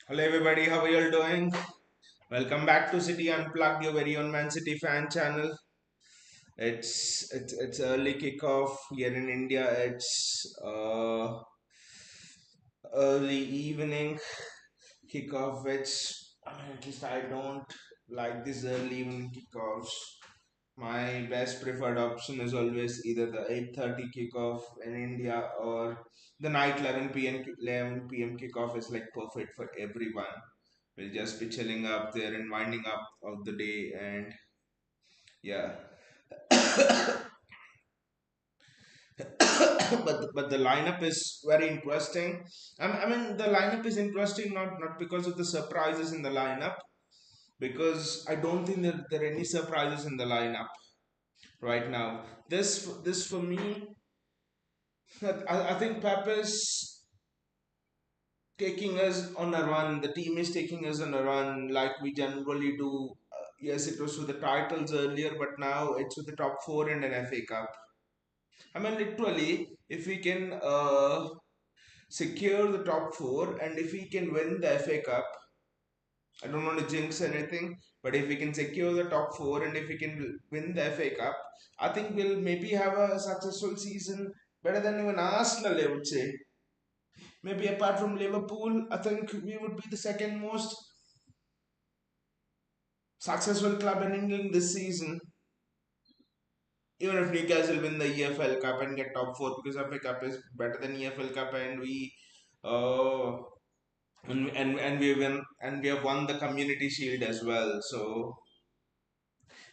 Hello everybody, how are you all doing? Welcome back to City Unplugged, your very own Man City fan channel. It's early kickoff here in India. It's early evening kickoff, which at least I don't like this early evening kickoffs. My best preferred option is always either the 8:30 kickoff in India or the night 11 p.m. kickoff is like perfect for everyone. We'll just be chilling up there and winding up of the day and yeah. But the lineup is very interesting. I mean the lineup is interesting not because of the surprises in the lineup, because I don't think that there are any surprises in the lineup right now. This for me, I think Pep is taking us on a run. The team is taking us on a run like we generally do. Yes, it was for the titles earlier, but now it's with the top four and an FA Cup. I mean, literally, if we can secure the top four and if we can win the FA Cup, I don't want to jinx anything, but if we can secure the top four and if we can win the FA Cup, I think we'll maybe have a successful season, better than even Arsenal, I would say. Maybe apart from Liverpool, I think we would be the second most successful club in England this season. Even if Newcastle win the EFL Cup and get top four, because FA Cup is better than EFL Cup, and uh, we have won the Community Shield as well. So,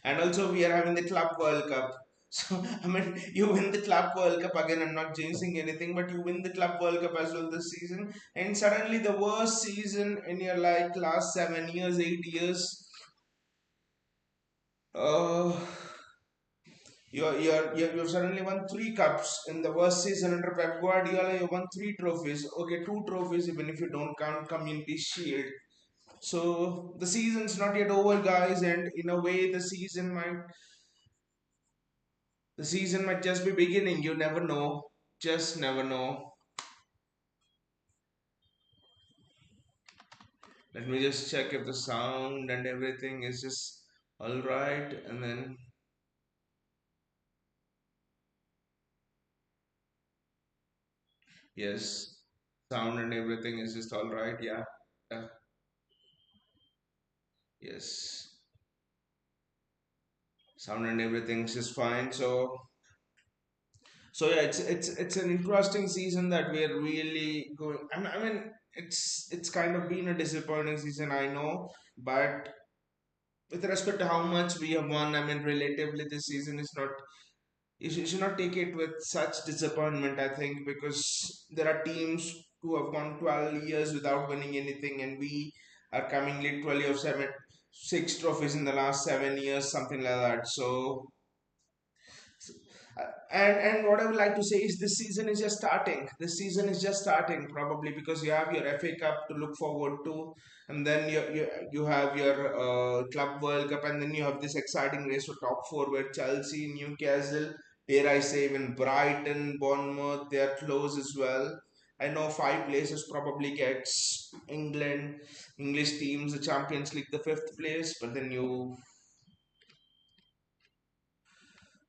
and also we are having the Club World Cup. So I mean, you win the Club World Cup again. I'm not jinxing anything, but you win the Club World Cup as well this season, and suddenly the worst season in your like last 7 years, 8 years. Uh, you've suddenly won three cups in the worst season under Pep Guardiola. You won three trophies. Okay, two trophies even if you don't count Community Shield. So the season's not yet over, guys, and in a way, the season might just be beginning. You never know. Just never know. Let me just check if the sound and everything is just all right, and then yes, sound and everything is just all right. Yeah, yeah, yes, sound and everything's just fine. So yeah, it's an interesting season that we are really going. I mean, it's kind of been a disappointing season, I know, but with respect to how much we have won, I mean, relatively this season is not. You should not take it with such disappointment, I think, because there are teams who have gone 12 years without winning anything, and we are coming literally of six trophies in the last 7 years, something like that. So and what I would like to say is this season is just starting. This season is just starting, probably because you have your FA Cup to look forward to, and then you have your Club World Cup, and then you have this exciting race for top four where Chelsea, Newcastle, dare I say even Brighton, Bournemouth, they are close as well. I know five places probably gets English teams, the Champions League, the fifth place, but then you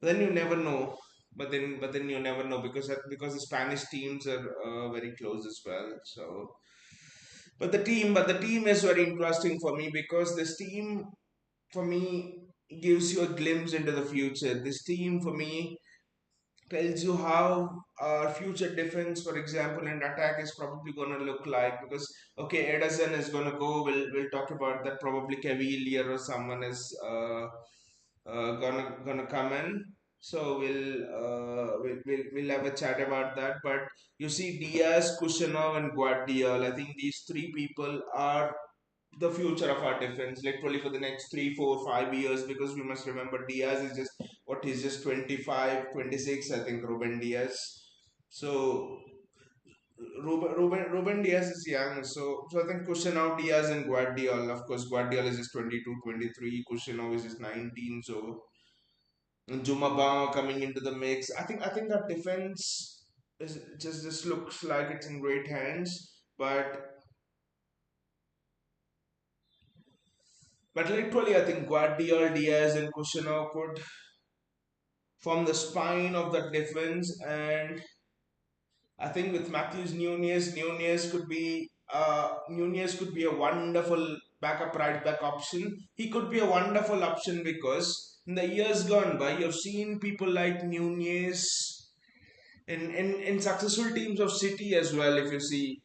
never know. But then you never know because the Spanish teams are very close as well. So, but the team is very interesting for me because this team for me gives you a glimpse into the future. This team for me tells you how our future defense, for example, and attack is probably going to look like. Because okay, Ederson is going to go. We'll talk about that. Probably Cavalier or someone is gonna come in. So we'll have a chat about that. But you see, Diaz, Kushner, and Guardiola. I think these three people are the future of our defense, literally for the next 3, 4, 5 years. Because we must remember Diaz is just what he's just 25, 26. I think Ruben Diaz. So Ruben Diaz is young, so I think Kushner, Diaz, and Guardiola. Of course, Guardiola is just 22, 23. Kushner is just 19. So Jumaba coming into the mix. I think that defense is just looks like it's in great hands. But But literally, I think Guardiola, Diaz, and Kushner could form the spine of the defense. And I think with Matthews Nunez could be a wonderful backup right back option. He could be a wonderful option because in the years gone by, you've seen people like Nunez in successful teams of City as well. If you see,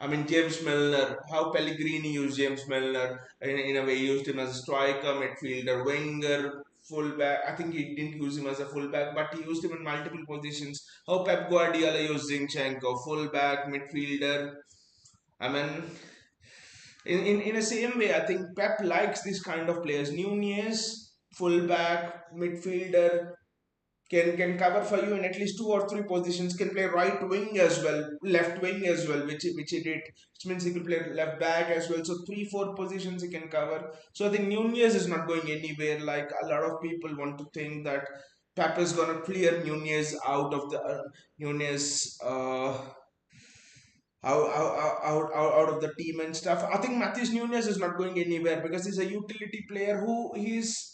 I mean, James Milner, how Pellegrini used James Milner. In a way, he used him as a striker, midfielder, winger, fullback. I think he didn't use him as a fullback, but he used him in multiple positions. How Pep Guardiola used Zinchenko, fullback, midfielder. I mean, in the same way, I think Pep likes this kind of players. Nunez, fullback, midfielder, can cover for you in at least two or three positions. Can play right wing as well, left wing as well, which he did. Which means he could play left back as well. So three four positions he can cover. So I think Nunez is not going anywhere. Like a lot of people want to think that Pep is gonna clear Nunez out of the Nunez. Out of the team and stuff. I think Matheus Nunes is not going anywhere because he's a utility player who is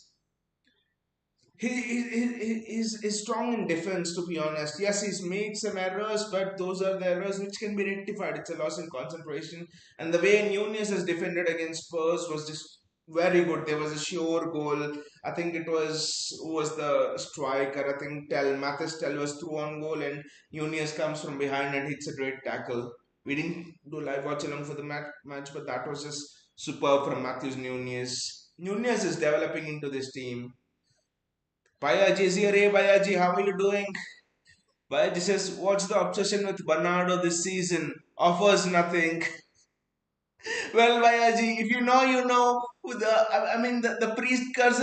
strong in defense, to be honest. Yes, he's made some errors, but those are the errors which can be rectified. It's a loss in concentration. And the way Nunes has defended against Spurs was just very good. There was a sure goal. I think it was who was the striker. I think Mathis Tell was through on goal, and Nunes comes from behind and hits a great tackle. We didn't do live watch along for the match, but that was just superb from Matthews Nunes. Nunes is developing into this team. Bayaji is here. Hey Bayaji, how are you doing? Bayaji says, what's the obsession with Bernardo this season? Offers nothing. Well, Bayaji, if you know, you know. I mean, the priest curse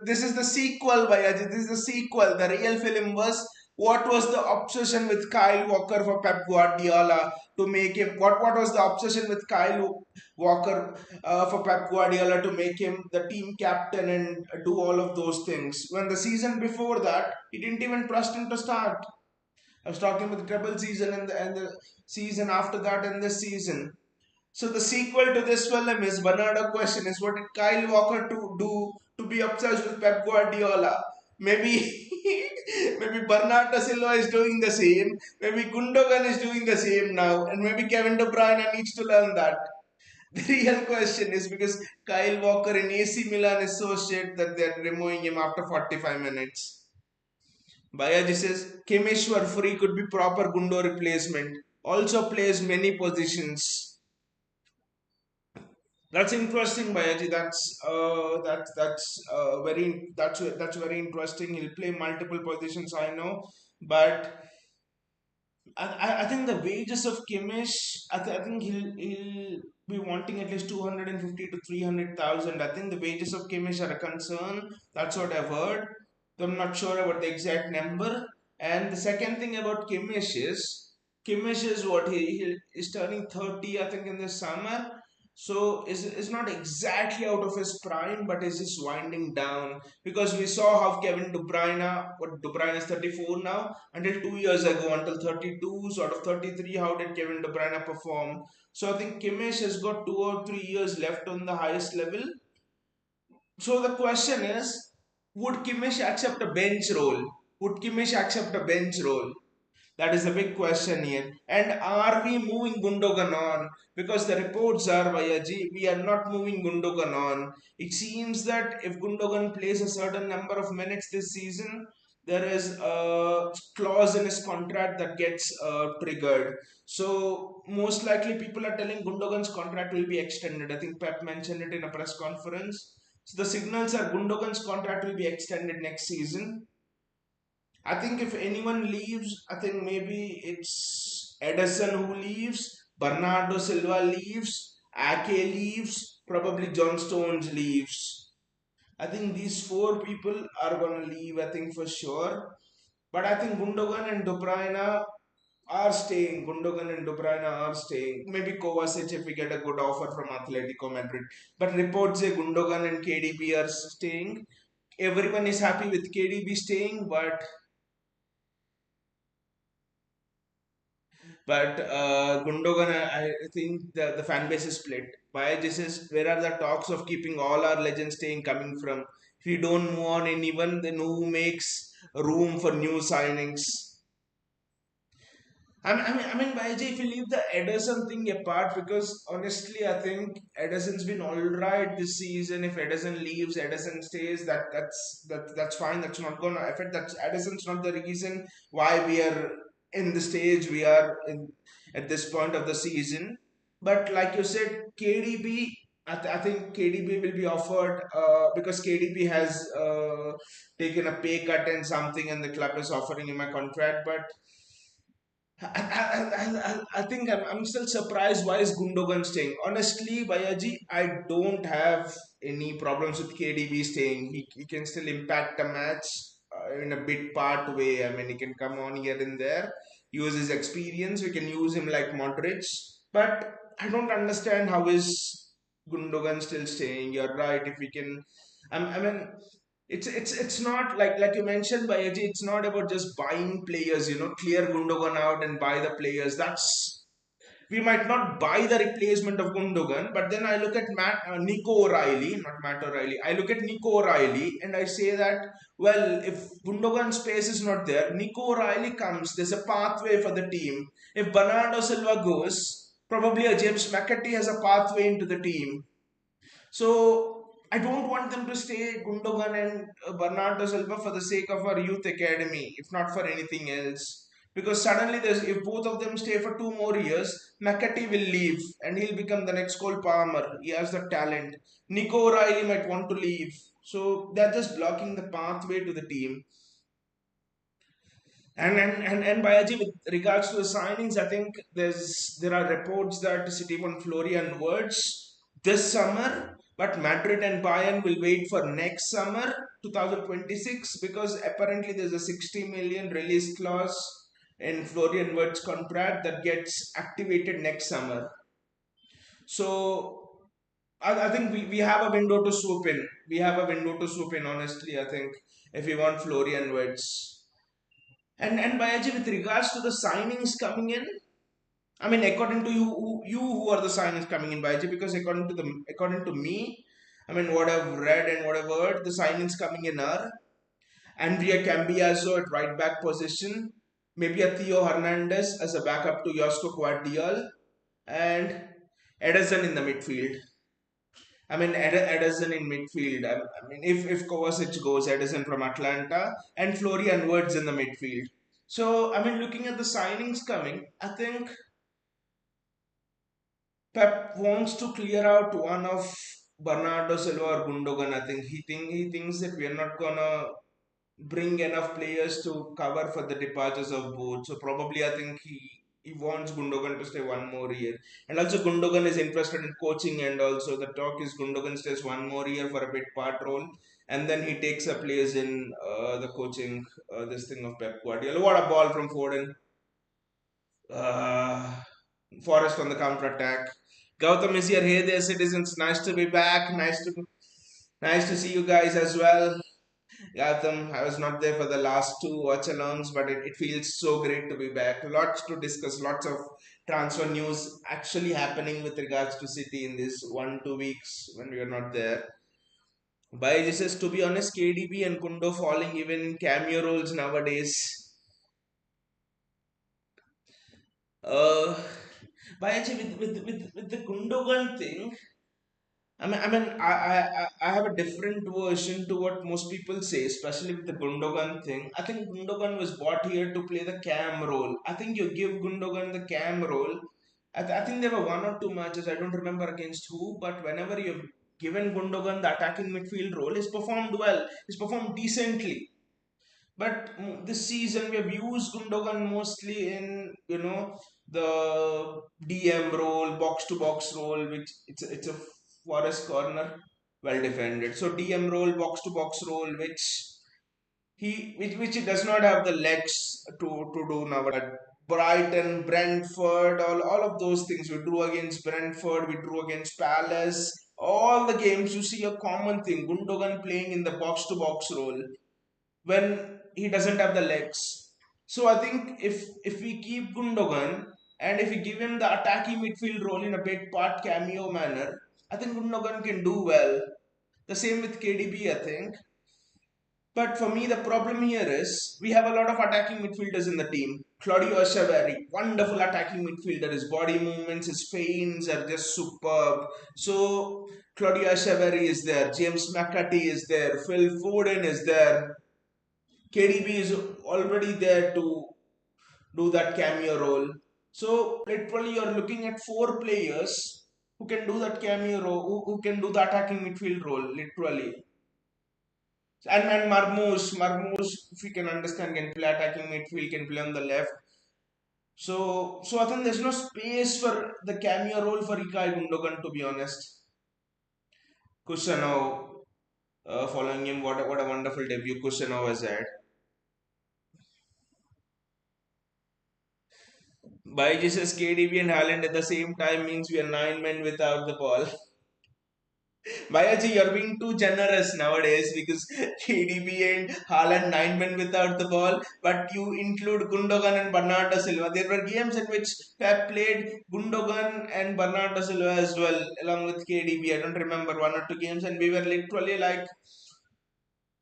this is the sequel, Bayaji. This is the sequel. The real film was what was the obsession with Kyle Walker for Pep Guardiola to make him. What was the obsession with Kyle Walker for Pep Guardiola to make him the team captain and do all of those things? When the season before that, he didn't even trust him to start. I was talking about the treble season and the season after that and this season. So the sequel to this film is Bernardo question is what did Kyle Walker to do to be obsessed with Pep Guardiola? Maybe maybe Bernardo Silva is doing the same. Maybe Gundogan is doing the same now, and maybe Kevin De Bruyne needs to learn that. The real question is because Kyle Walker in AC Milan is so shit that they're removing him after 45 minutes. Bayaji says Kimeshwar Free could be proper Gundo replacement. Also plays many positions. That's interesting, Bayaji. That's very interesting. He'll play multiple positions, I know, but I think the wages of Kimmich, I think he'll be wanting at least 250 to 300,000. I think the wages of Kimmich are a concern. That's what I've heard. So I'm not sure about the exact number. And the second thing about Kimmich is what he is turning 30, I think, in this summer. So is not exactly out of his prime, but is just winding down because we saw how Kevin De Bruyne, what De Bruyne is 34 now, until 2 years ago, until 32, sort of 33, how did Kevin De Bruyne perform? So I think Kimmich has got 2 or 3 years left on the highest level. So the question is, would Kimmich accept a bench role? Would Kimmich accept a bench role? That is the big question here. And are we moving Gundogan on? Because the reports are, Vayaji, we are not moving Gundogan on. It seems that if Gundogan plays a certain number of minutes this season, there is a clause in his contract that gets triggered. So most likely people are telling Gundogan's contract will be extended. I think Pep mentioned it in a press conference. So the signals are Gundogan's contract will be extended next season. I think if anyone leaves, I think maybe it's Edison who leaves, Bernardo Silva leaves, Ake leaves, probably John Stones leaves. I think these four people are gonna leave, I think for sure. But I think Gundogan and De Bruyne are staying. Gundogan and De Bruyne are staying. Maybe Kovacic if we get a good offer from Atletico Madrid. But reports say Gundogan and KDB are staying. Everyone is happy with KDB staying, but But Gundogan, I think the fan base is split. Why this is where are the talks of keeping all our legends staying coming from? If we don't move on anyone, then who makes room for new signings? Baiji, if you leave the Ederson thing apart, because honestly, I think Ederson's been all right this season. If Ederson leaves, Ederson stays. That's fine. That's not gonna affect. That Ederson's not the reason why we are in the stage we are in at this point of the season. But like you said, KDB. I think KDB will be offered because KDB has taken a pay cut and something, and the club is offering him a contract. But I think I'm still surprised why is Gundogan staying. Honestly, Bayaji, I don't have any problems with KDB staying. He can still impact a match in a bit part way. I mean, he can come on here and there, use his experience. We can use him like Modric. But I don't understand how is Gundogan still staying. You're right. If we can, I mean, it's not like you mentioned by Aji, it's not about just buying players, clear Gundogan out and buy the players. That's we might not buy the replacement of Gundogan, but then I look at Nico O'Reilly, not Matt O'Reilly. I look at Nico O'Reilly and I say that, well, if Gundogan's space is not there, Nico O'Reilly comes. There's a pathway for the team. If Bernardo Silva goes, probably a James McAtee has a pathway into the team. So I don't want them to stay Gundogan and Bernardo Silva for the sake of our youth academy, if not for anything else. Because suddenly, if both of them stay for 2 more years, McAtee will leave and he'll become the next Cole Palmer. He has the talent. Nico O'Reilly might want to leave. So they're just blocking the pathway to the team. And Bayaji, with regards to the signings, I think there are reports that City want Florian Wirtz this summer, but Madrid and Bayern will wait for next summer, 2026, because apparently there's a 60 million release clause in Florian Wirtz contract that gets activated next summer. So I think we have a window to swoop in. We have a window to swoop in, honestly, I think, if we want Florian Wirtz. And Bayaji, with regards to the signings coming in, I mean, according to who are the signings coming in, Bayaji? Because according to me, I mean, what I've read and what I've heard, the signings coming in are Andrea Cambiaso at right back position, maybe a Theo Hernandez as a backup to Josko Guardiol, and Ederson in the midfield. I mean, Ederson in midfield. I mean, if Kovacic goes, Ederson from Atlanta, and Florian Wirtz in the midfield. So, I mean, looking at the signings coming, I think Pep wants to clear out one of Bernardo Silva or Gundogan. I think he thinks that we are not gonna bring enough players to cover for the departures of both. So probably I think he wants Gundogan to stay 1 more year. And also Gundogan is interested in coaching, and also the talk is Gundogan stays 1 more year for a bit part role, and then he takes a place in the coaching this thing of Pep Guardiola. What a ball from Foden. Uh, Forest on the counter attack. Gautam is here. Hey there, citizens. Nice to be back. Nice to see you guys as well. Gautam, I was not there for the last two watch alongs, but it feels so great to be back. Lots to discuss, lots of transfer news actually happening with regards to City in this 1 2 weeks when we are not there. By this is, to be honest, KDB and Kundo falling even in cameo roles nowadays. Uh, by actually with the Gundogan thing, I have a different version to what most people say, especially with the Gundogan thing. I think Gundogan was brought here to play the cam role. I think you give Gundogan the cam role. I think there were 1 or 2 matches, I don't remember against who, but whenever you've given Gundogan the attacking midfield role, he's performed well, he's performed decently. But this season we have used Gundogan mostly in the DM role, box to box role, which it's a Forest corner, well defended. So DM role, box to box role, which he does not have the legs to do now. But Brighton, Brentford, all of those things. We drew against Brentford, we drew against Palace. All the games you see a common thing. Gundogan playing in the box to box role when he doesn't have the legs. So I think if we keep Gundogan And if you give him the attacking midfield role in a bit part cameo manner, I think Gundogan can do well. The same with KDB, I think. But for me, the problem here is we have a lot of attacking midfielders in the team. Claudio Echeverri, wonderful attacking midfielder. His body movements, his feints are just superb. So Claudio Echeverri is there. James McCarthy is there. Phil Foden is there. KDB is already there to do that cameo role. So literally, you're looking at four players who can do that cameo role, who can do the attacking midfield role, literally. And Marmoush, if we can understand, can play attacking midfield, can play on the left. So I think there's no space for the cameo role for Ilkay Gundogan, to be honest. Kusanov, following him, what a wonderful debut Kusanov has had. By Jesus, KDB and Haaland at the same time means we are nine men without the ball. Bayaji, you're being too generous nowadays because KDB and Haaland nine men without the ball, but you include Gundogan and Bernardo Silva. There were games in which Pep played Gundogan and Bernardo Silva as well, along with KDB. I don't remember one or two games, and we were literally like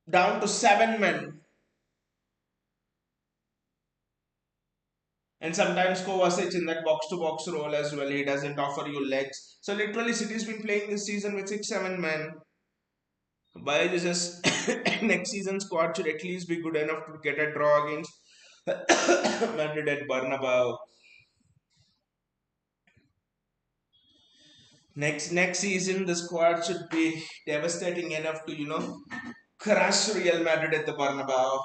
down to seven men. And sometimes Kovacic in that box to box role as well. He doesn't offer you legs. So literally, City's been playing this season with 6, 7 men. By just next season squad should at least be good enough to get a draw against Madrid at Bernabeu. Next season the squad should be devastating enough to crush Real Madrid at the Bernabeu.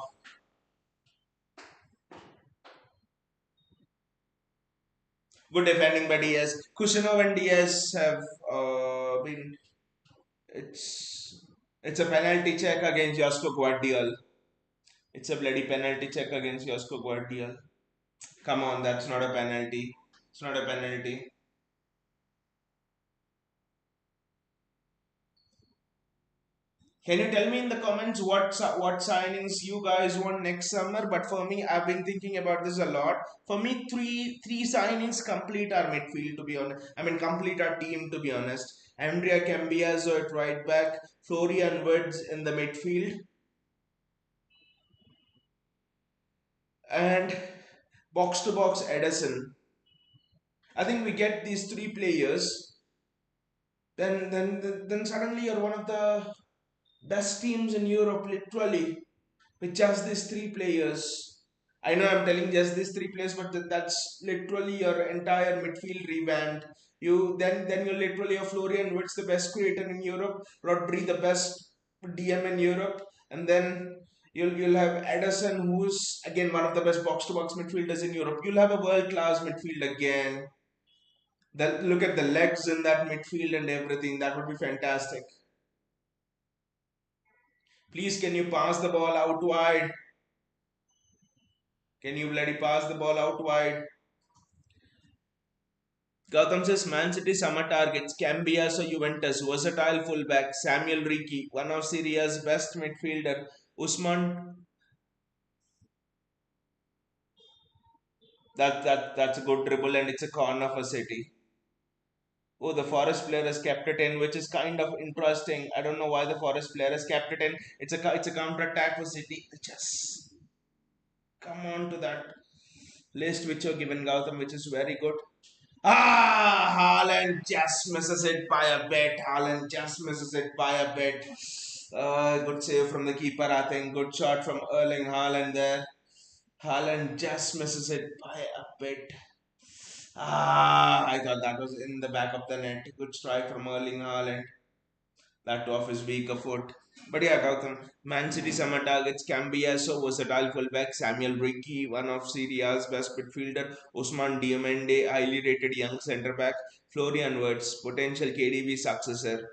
Good defending by Diaz. Kushino and Diaz have been. It's a penalty check against Josko Guardiol. It's a bloody penalty check against Josko Guardiol. Come on, that's not a penalty. It's not a penalty. Can you tell me in the comments what signings you guys want next summer? But for me, I've been thinking about this a lot. For me, three signings complete our midfield, to be honest. I mean, complete our team, to be honest. Andrea Cambiaso at right back, Florian Woods in the midfield, and box to box Edison. I think we get these three players, then suddenly you're one of the best teams in Europe, literally, with just these three players. I know I'm telling just these three players, but that's literally your entire midfield revamped. You literally have Florian Wirtz, the best creator in Europe, Rodri, the best DM in Europe, and then you'll have Edison, who's again one of the best box to box midfielders in Europe. You'll have a world class midfield again. Look at the legs in that midfield and everything. That would be fantastic. Please, can you pass the ball out wide? Can you bloody pass the ball out wide? Gautam says Man City summer targets Cambiaso Juventus, versatile fullback Samuel Ricci, one of Syria's best midfielder Usman. That's a good dribble and it's a corner for City. Oh, the Forest player has kept it in, which is kind of interesting. I don't know why the Forest player has kept it in. It's a counter attack for City. Just come on to that list which you're given Gautam, which is very good. Haaland just misses it by a bit. Haaland just misses it by a bit. Good save from the keeper, I think. Good shot from Erling Haaland there. Haaland just misses it by a bit. I thought that was in the back of the net. Good strike from Erling Haaland. That off his weaker foot. But yeah, Gautam, Man City summer targets Cambiaso, versatile fullback, Samuel Ricci, one of Syria's best midfielder, Usman Diomande, highly rated young centre back, Florian Wirtz, potential KDB successor.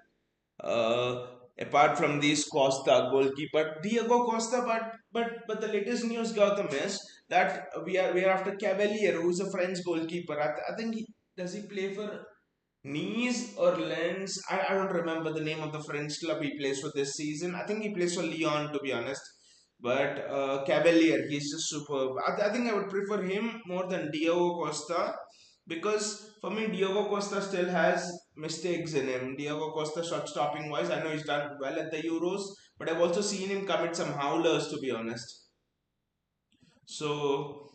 Uh, Apart from these, Costa, goalkeeper, Diego Costa, but the latest news, Gautam, is that we are after Cavalier, who's a French goalkeeper. I think does he play for Nice or Lens? I don't remember the name of the French club he plays for this season. I think he plays for Lyon, to be honest. But Cavalier, he's just superb. I think I would prefer him more than Diego Costa. because for me, Diogo Costa still has mistakes in him. Diogo Costa shot stopping wise, I know he's done well at the Euros, but I've also seen him commit some howlers, to be honest. So,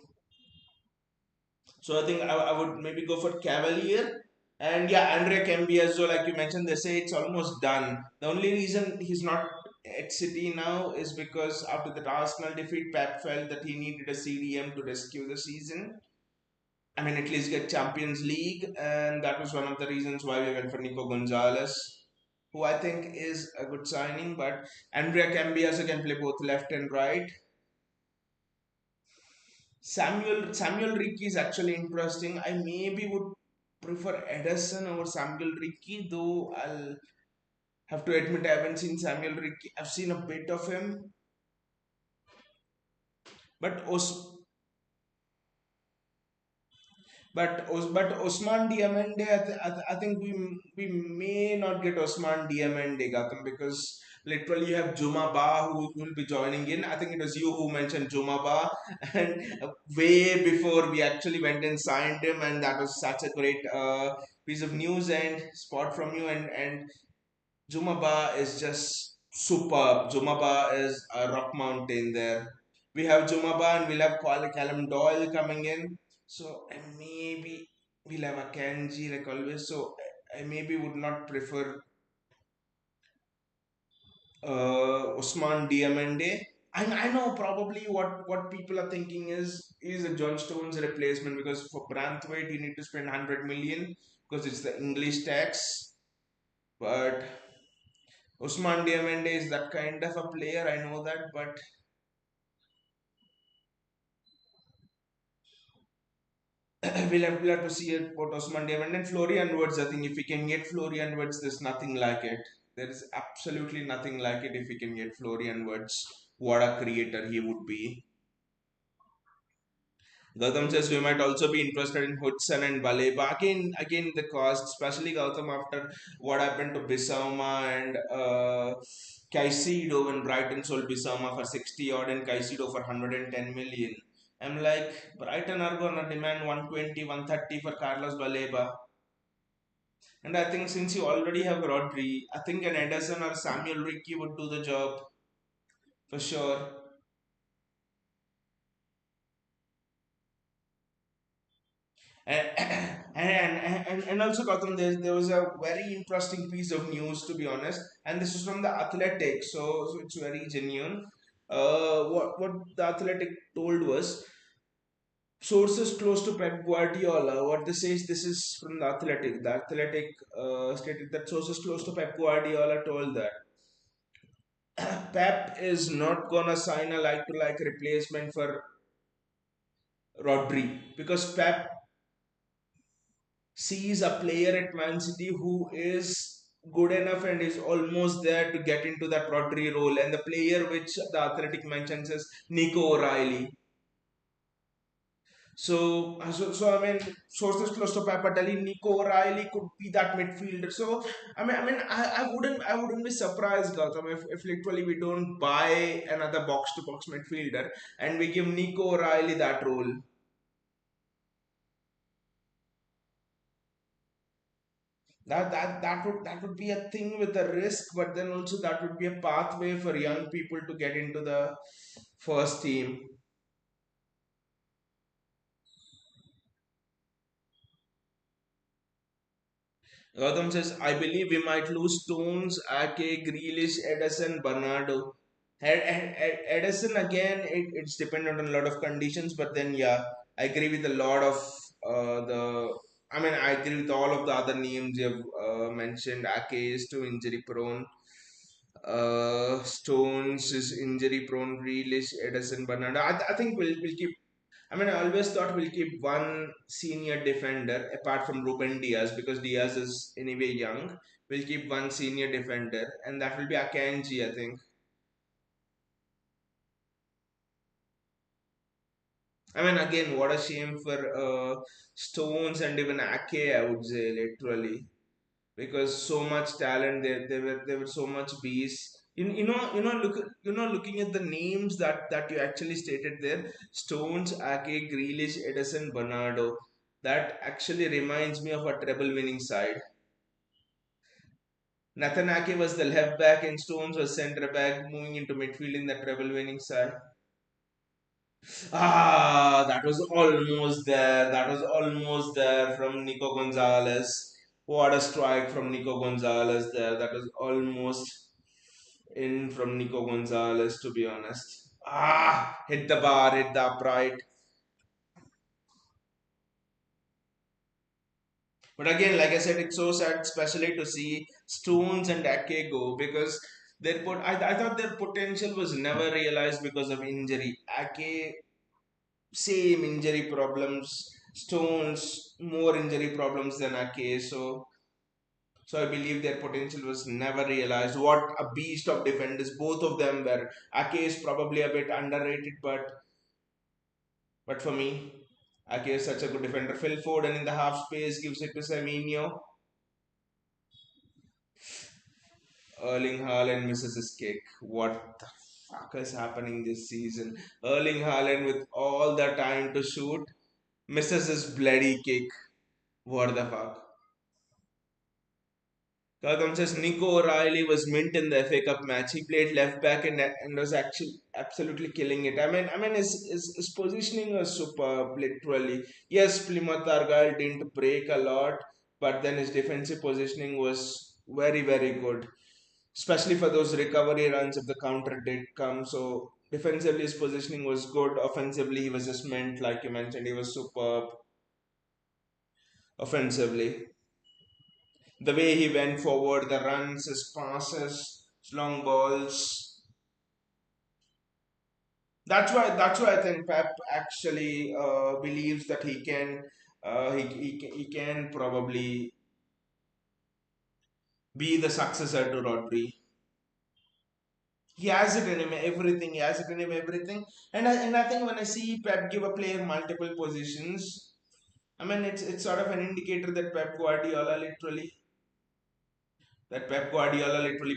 so I think I would maybe go for Cavalier. And yeah, Andrea Cambiaso, like you mentioned, they say it's almost done. The only reason he's not at City now is because after the Arsenal defeat, Pep felt that he needed a CDM to rescue the season. I mean, at least get Champions League, and that was one of the reasons why we went for Nico Gonzalez, who I think is a good signing. But Andrea Cambiaso can play both left and right. Samuel Ricky is actually interesting. I maybe would prefer Edison over Samuel Ricky, though I'll have to admit I haven't seen Samuel Ricky. I've seen a bit of him, but but Osman Diamande, I think we may not get Osman Diamande, Gautam, because literally you have Juma Ba who will be joining in. I think it was you who mentioned Juma Ba, and way before we actually went and signed him, and that was such a great piece of news and spot from you. And Juma Ba is just superb. Juma Ba is a rock mountain there. We have Jumaba and we'll have Callum Doyle coming in. So and maybe we'll have a Kanji like always. So I maybe would not prefer Usman Diamande. I know probably what people are thinking is a John Stones replacement, because for Branthwaite you need to spend 100 million because it's the English tax. But Usman Diamande is that kind of a player. I know that, but we'll have to see it what Osman Dave, and then Florian Wirtz. I think if we can get Florian Wirtz, there's nothing like it. There is absolutely nothing like it if we can get Florian Wirtz. What a creator he would be. Gautam says we might also be interested in Hudson and Baleba. Again, the cost, especially Gautam after what happened to Bissouma and Caicedo when Brighton sold Bissouma for 60 odd and Caicedo for 110 million. I'm like, Brighton are gonna demand 120, 130 for Carlos Baleba. And I think since you already have Rodri, I think an Ederson or Samuel Ricky would do the job for sure. And and also Gautam, there was a very interesting piece of news, to be honest, and this is from the Athletic, so it's very genuine. What the Athletic told was sources close to Pep Guardiola. What they say is this is from the Athletic. The Athletic stated that sources close to Pep Guardiola told that Pep is not gonna sign a like-to-like replacement for Rodri because Pep sees a player at Man City who is good enough and is almost there to get into that Rodri role. And the player which the Athletic mentions is Nico O'Reilly. So I mean, sources close to Pep are telling Nico O'Reilly could be that midfielder. So I wouldn't be surprised, Gautam, if literally we don't buy another box to box midfielder and we give Nico O'Reilly that role. That would be a thing with a risk, but then also that would be a pathway for young people to get into the first team. Gautam says, I believe we might lose Stones, Ake, Grealish, Edison, Bernardo. Edison, again, it's dependent on a lot of conditions, but then, yeah, I agree with a lot of the. I mean, I agree with all of the other names you have mentioned. Ake is too injury prone. Stones is injury prone. Grealish, Edison, Bernardo. I think we'll keep. I mean, I always thought we'll keep one senior defender apart from Ruben Diaz because Diaz is anyway young. We'll keep one senior defender, and that will be Akanji, I think. I mean, again, what a shame for Stones and even Ake, I would say, literally, because so much talent. There were so much beast. Looking at the names that you actually stated there: Stones, Ake, Grealish, Edison, Bernardo. That actually reminds me of a treble winning side. Nathan Ake was the left back and Stones was centre back, moving into midfield in the treble winning side. Ah, that was almost there. That was almost there from Nico Gonzalez. What a strike from Nico Gonzalez there. That was almost in from Nico Gonzalez, to be honest. Ah, hit the bar, hit the upright. But again, like I said, it's so sad, especially to see Stones and Ake go because I thought their potential was never realized because of injury. Ake, same injury problems. Stones, more injury problems than Ake. So I believe their potential was never realized. What a beast of defenders both of them were. Ake is probably a bit underrated, but for me, Ake is such a good defender. Phil Foden in the half space gives it to Semenyo. Erling Haaland misses his kick. What the fuck is happening this season? Erling Haaland with all the time to shoot misses his bloody kick. What the fuck? Gautam says Nico O'Reilly was mint in the FA Cup match. He played left back and was actually absolutely killing it. I mean, his positioning was superb, literally. Yes, Plymouth Argyle didn't break a lot, but then his defensive positioning was very, very good, especially for those recovery runs if the counter did come. So defensively, his positioning was good. Offensively, he was just mint, like you mentioned. He was superb offensively. The way he went forward, the runs, his passes, his long balls. That's why I think Pep actually believes that he can probably be the successor to Rodri. He has it in him, everything. He has it in him, everything. And I think when I see Pep give a player multiple positions, I mean it's sort of an indicator that Pep Guardiola literally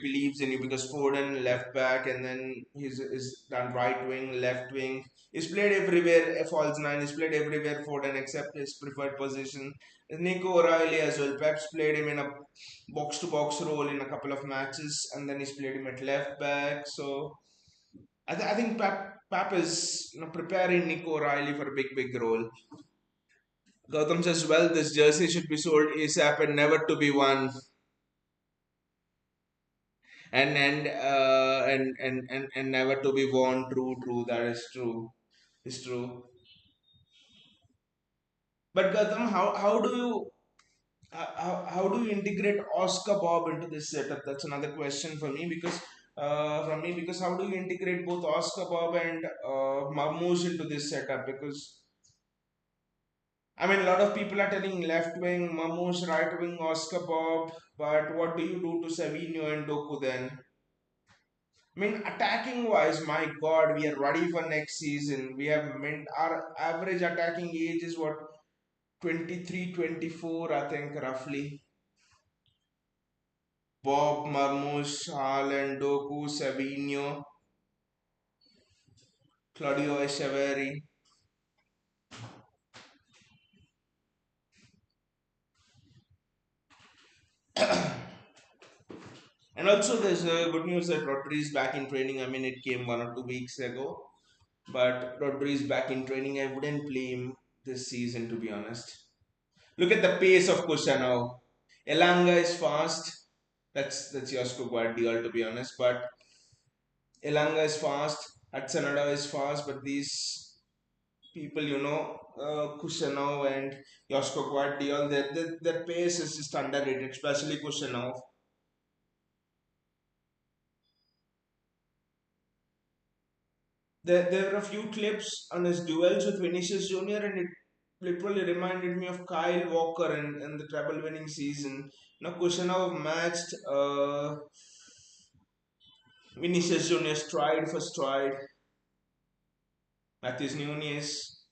believes in you because Foden left back and then he's is done right wing, left wing. He's played everywhere. False nine. He's played everywhere. Foden except his preferred position. Nico O'Reilly as well. Pep's played him in a box to box role in a couple of matches, and then he's played him at left back. So I think Pep is preparing Nico O'Reilly for a big role. Gautam says, well, this jersey should be sold ASAP and never to be won. And never to be worn. True, that is true. It's true. But Gautam, how do you integrate Oscar Bob into this setup? That's another question for me because from me because how do you integrate both Oscar Bob and Mamouche into this setup? Because I mean, a lot of people are telling left wing Mamouche, right wing Oscar Bob, but what do you do to Savinho and Doku then? I mean, attacking wise, my God, we are ready for next season. We have our average attacking age is what 23, 24, I think, roughly. Bob, Marmoush, Haaland, Doku, Savinho, Claudio Echeverri. And also, there's good news that Rodri is back in training. I mean, it came 1 or 2 weeks ago, but Rodri is back in training. I wouldn't play him this season, to be honest. Look at the pace of Kushanov. Elanga is fast. That's Josko Guardiola to be honest. But Elanga is fast. Atsanada is fast. But these people, Kushanov and Josko Guardiola, their pace is just underrated, especially Kushanov. There were a few clips on his duels with Vinicius Junior, and it literally reminded me of Kyle Walker in the treble winning season. Kushanov matched Vinicius Junior stride for stride. Matheus Nunes,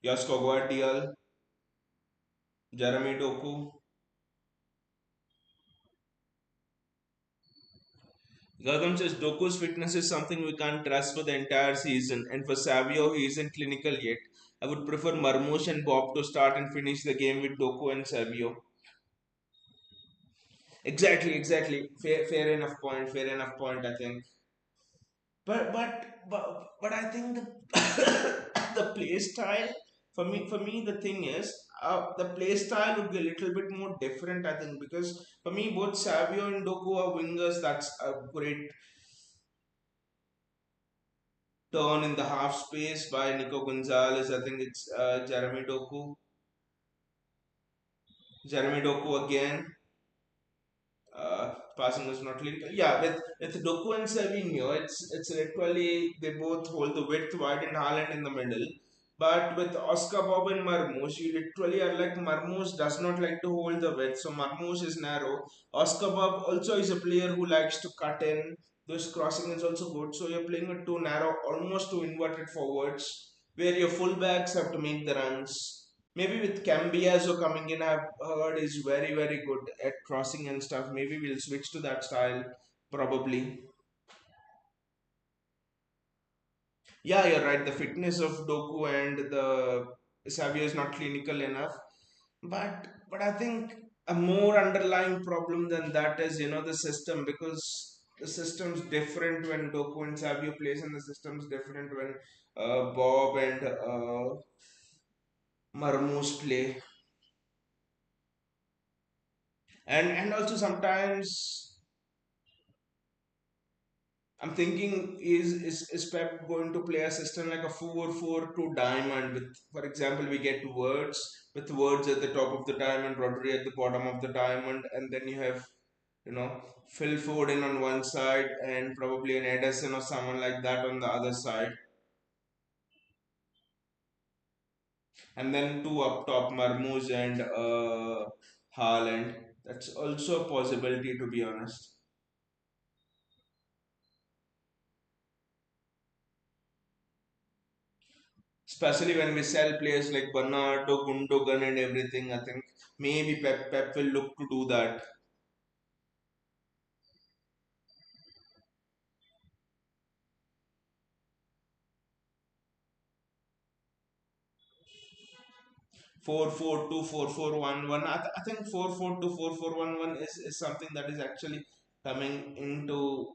Josko Guardiola, Jeremy Doku. Gautam says Doku's fitness is something we can't trust for the entire season, and for Savio, he isn't clinical yet. I would prefer Marmoush and Bob to start and finish the game with Doku and Savio. Exactly, exactly. Fair enough point. Fair enough point. I think. But I think the the play style for me the thing is the play style would be a little bit more different. I think because for me both Savio and Doku are wingers. That's a great turn in the half space by Nico Gonzalez. I think it's Jeremy Doku again. Passing was not lethal. Yeah, with Doku and Savinho, it's literally they both hold the width wide and Haaland in the middle. But with Oscar Bob and Marmoush, you literally are like Marmoush does not like to hold the width, so Marmoush is narrow. Oscar Bob also is a player who likes to cut in. This crossing is also good, so you're playing with two narrow, almost two inverted forwards, where your fullbacks have to make the runs. Maybe with Cambiaso coming in, I've heard is very, very good at crossing and stuff. Maybe we'll switch to that style, probably. Yeah, you're right. The fitness of Doku and the Savio is not clinical enough. But I think a more underlying problem than that is the system, because the system's different when Doku and Savio plays, and the system's different when Bob and Marmoush play. And also sometimes I'm thinking is Pep going to play a system like a 4-4-2 diamond with, for example, we get words with words at the top of the diamond, Rodri at the bottom of the diamond, and then you have Phil Foden on one side and probably an Edison or someone like that on the other side, and then two up top, Marmoush and Haaland. That's also a possibility, to be honest. Especially when we sell players like Bernardo, Gundogan, and everything. I think maybe Pep will look to do that. 4-4-2, 4-4-1-1. I think 4-4-2, 4-4-1-1 is something that is actually coming into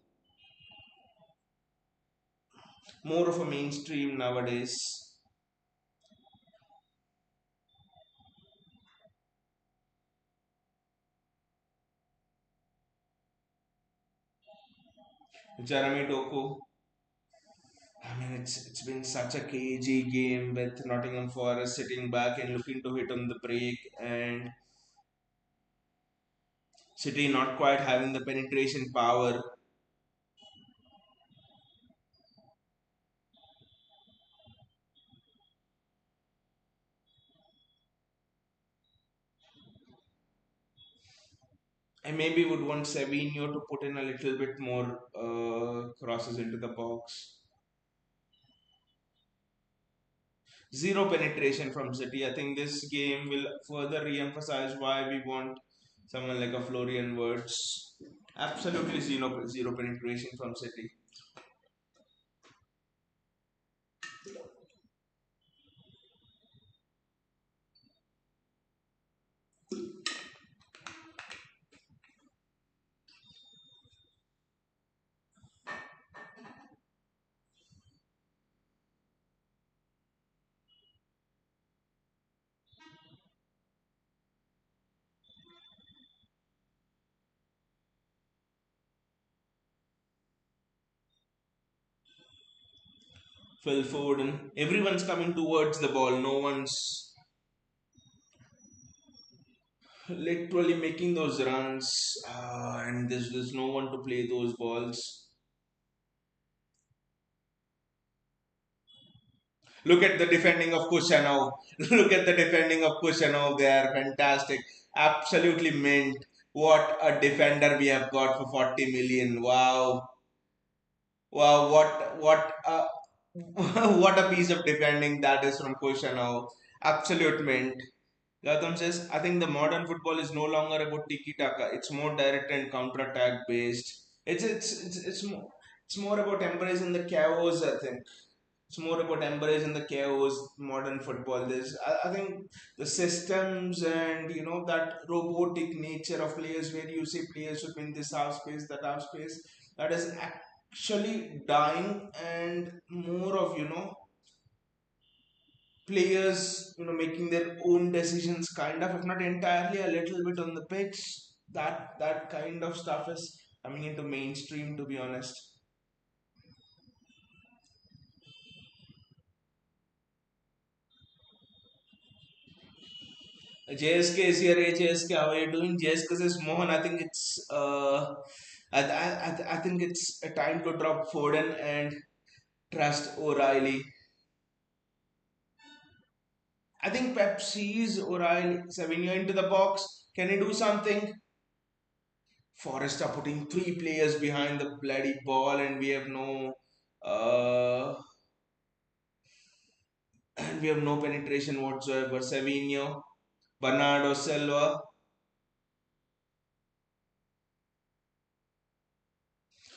more of a mainstream nowadays. Jeremy Doku. I mean, it's been such a cagey game with Nottingham Forest sitting back and looking to hit on the break, and City not quite having the penetration power. I maybe would want Savinho to put in a little bit more crosses into the box. Zero penetration from City. I think this game will further re-emphasize why we want someone like a Florian Wirtz. Absolutely zero penetration from City. Phil Foden. Everyone's coming towards the ball. No one's literally making those runs, and there's no one to play those balls. Look at the defending of Kushanov. Look at the defending of Kushanov. They are fantastic. Absolutely mint. What a defender we have got for 40 million. Wow. Wow, what a what a piece of defending that is from Kushanov. Absolute mint. Gautam says, I think the modern football is no longer about tiki taka. It's more direct and counter attack based. It's more about embracing the chaos. I think it's more about embracing the chaos. Modern football. I think the systems and that robotic nature of players, where you see players within this half space, that half space, that is actually dying, and more of players making their own decisions, kind of, if not entirely, a little bit on the pitch. That kind of stuff is coming into mainstream, to be honest. JSK is here. Hey, JSK, how are you doing? JSK says, Mohan, I think I think it's a time to drop Foden and trust O'Reilly. I think Pep sees O'Reilly, Savinho into the box. Can he do something? Forest are putting three players behind the bloody ball, and we have uh, no penetration whatsoever. Savinho, Bernardo Silva,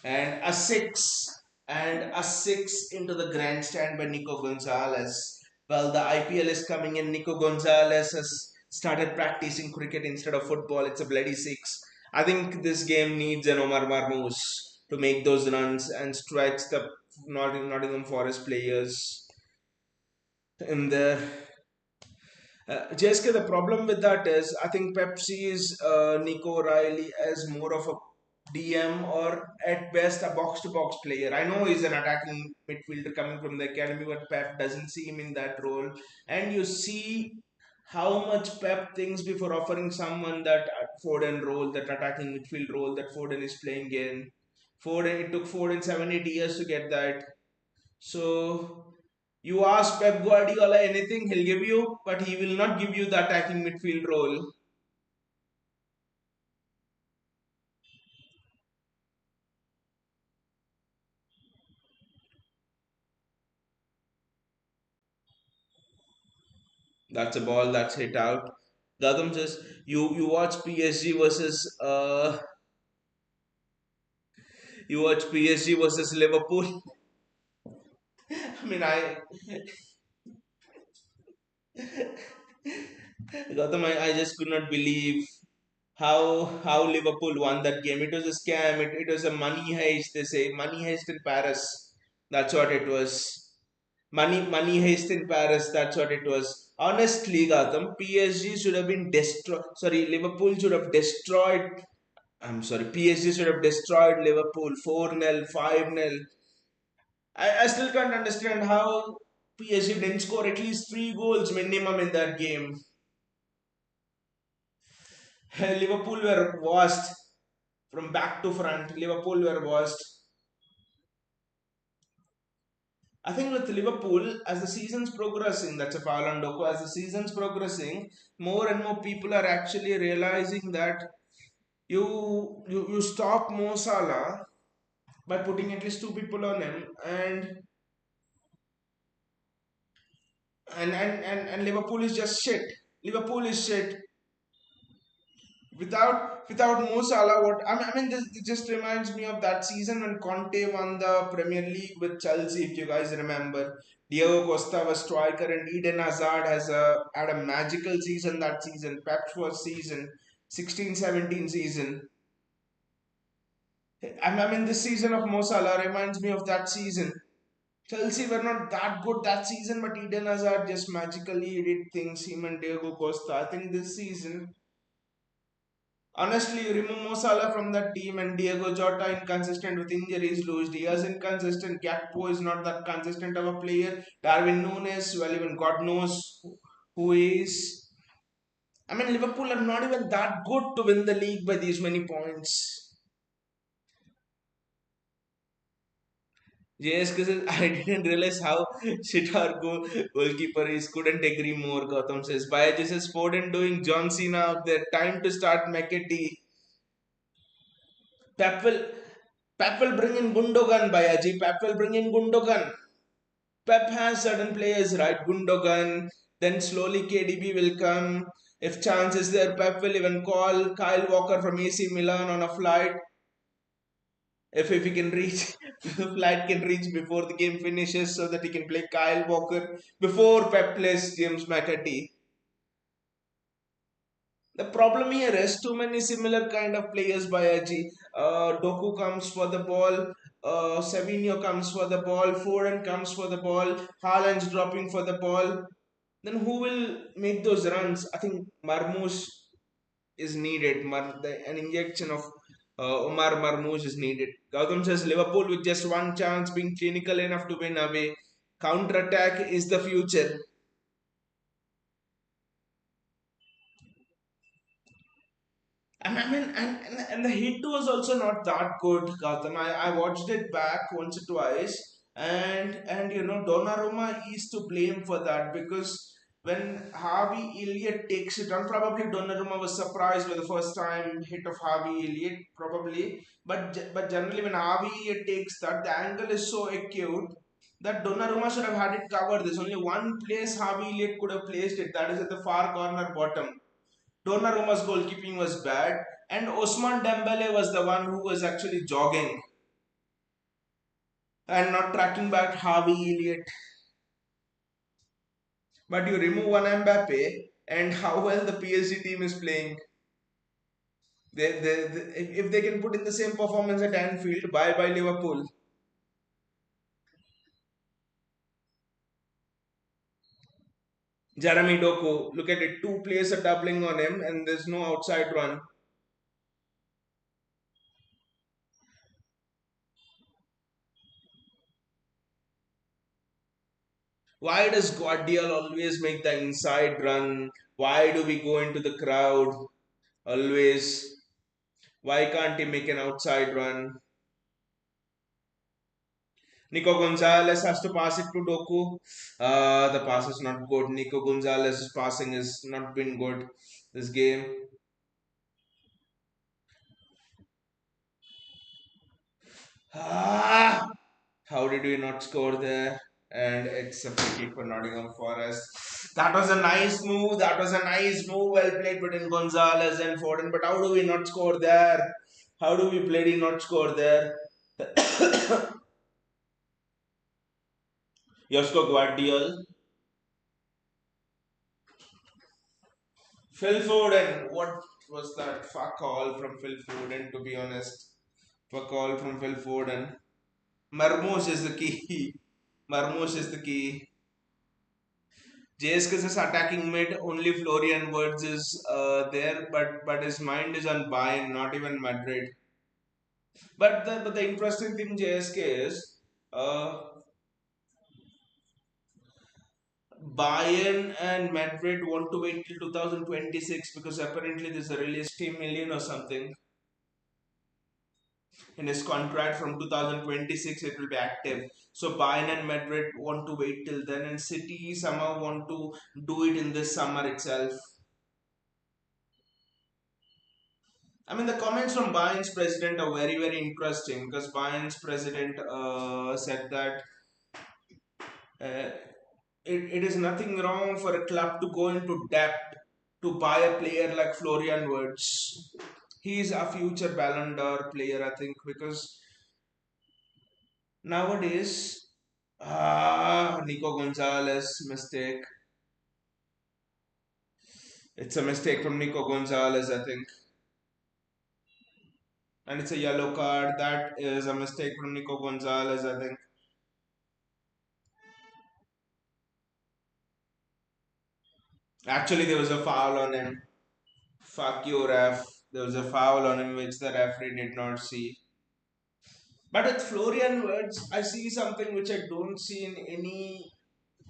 and a six into the grandstand by Nico Gonzalez. Well, the IPL is coming in. Nico Gonzalez has started practicing cricket instead of football. It's a bloody six. I think this game needs an Omar Marmoush to make those runs and stretch the Nottingham Forest players in there. JSK, the problem with that is I think Pep sees Nico Riley as more of a DM, or at best a box to box player. I know he's an attacking midfielder coming from the academy, but Pep doesn't see him in that role. And you see how much Pep thinks before offering someone that Foden role, that attacking midfield role that Foden is playing in. It took Foden 7 8 years to get that. So you ask Pep Guardiola anything, he'll give you, but he will not give you the attacking midfield role. That's a ball that's hit out. Gautam says you watch PSG versus Liverpool. I mean, Gautam, I just could not believe how Liverpool won that game. It was a scam. It was a money heist. They say money heist in Paris. That's what it was. Money heist in Paris. That's what it was. Honestly, Gautam, PSG should have been destroyed. Sorry, Liverpool should have destroyed. I'm sorry, PSG should have destroyed Liverpool 4-0, 5-0. I still can't understand how PSG didn't score at least three goals minimum in that game. Liverpool were worst from back to front. Liverpool were worst. I think with Liverpool, as the season's progressing, that's a foul on Doku, as the season's progressing, more and more people are actually realizing that you stop Mo Salah by putting at least two people on him, and Liverpool is just shit. Liverpool is shit. Without Mo Salah, this just reminds me of that season when Conte won the Premier League with Chelsea. If you guys remember, Diego Costa was striker, and Eden Hazard had a magical season that season. Pep's first season, 16-17 season. This season of Mo Salah reminds me of that season. Chelsea were not that good that season, but Eden Hazard just magically did things. Him and Diego Costa. I think this season, honestly, you remove Mo Salah from that team, and Diego Jota inconsistent with injuries, Luis Diaz inconsistent, Gakpo is not that consistent of a player, Darwin Nunes, well, even God knows who he is. Liverpool are not even that good to win the league by these many points. JSK says, I didn't realize how shit our goalkeeper is. Couldn't agree more, Gautam says. Bayaji says, Foden doing John Cena up there. Time to start McAtee. Pep will, Pep will bring in Gundogan, Bayaji. Pep will bring in Gundogan. Pep has certain players, right? Gundogan. Then slowly KDB will come. If chance is there, Pep will even call Kyle Walker from AC Milan on a flight. If he can reach, if Flight can reach before the game finishes so that he can play Kyle Walker before Pep plays James McAtee. The problem here is too many similar kind of players by Aji. Doku comes for the ball, Savinho comes for the ball, Foden comes for the ball, Haaland's dropping for the ball. Then who will make those runs? I think Marmoush is needed. An injection of Omar Marmoush is needed. Gautam says Liverpool with just one chance being clinical enough to win away. Counter attack is the future. And the hit was also not that good, Gautam. I watched it back once or twice, and Donnarumma is to blame for that because when Harvey Elliott takes it on, probably Donnarumma was surprised by the first time hit of Harvey Elliott, probably. But generally, when Harvey Elliott takes that, the angle is so acute that Donnarumma should have had it covered. There's only one place Harvey Elliott could have placed it, that is at the far corner bottom. Donnarumma's goalkeeping was bad, and Osman Dembele was the one who was actually jogging and not tracking back Harvey Elliott. But you remove one Mbappe, and how well the PSG team is playing. If they can put in the same performance at Anfield, bye bye Liverpool. Jeremy Doku, look at it, two players are doubling on him, and there's no outside run. Why does Guardiola always make the inside run? Why do we go into the crowd always? Why can't he make an outside run? Nico Gonzalez has to pass it to Doku. The pass is not good. Nico Gonzalez's passing has not been good this game. Ah, how did we not score there? And it's a free kick for Nottingham Forest. That was a nice move. That was a nice move. Well played between Gonzalez and Foden. But how do we not score there? How do we bloody not score there? Josko Guardiola. Phil Foden. What was that? Fuck all from Phil Foden, to be honest. Fuck all from Phil Foden. Marmoush is the key. Marmoush is the key. JSK is attacking mid. Only Florian Wirtz is there, but his mind is on Bayern, not even Madrid. But the interesting thing JSK is uh, Bayern and Madrid want to wait till 2026 because apparently there's a release 10 million or something in his contract. From 2026 it will be active. So Bayern and Madrid want to wait till then, and City somehow want to do it in this summer itself. I mean, the comments from Bayern's president are very, very interesting because Bayern's president said that uh, it is nothing wrong for a club to go into debt to buy a player like Florian Wirtz. He is a future Ballon d'Or player, I think, because nowadays, Nico Gonzalez mistake. It's a mistake from Nico Gonzalez, I think, and it's a yellow card. That is a mistake from Nico Gonzalez, I think. Actually, there was a foul on him. Fuck you, ref. There was a foul on him which the referee did not see. But with Florian Wirtz, I see something which I don't see in any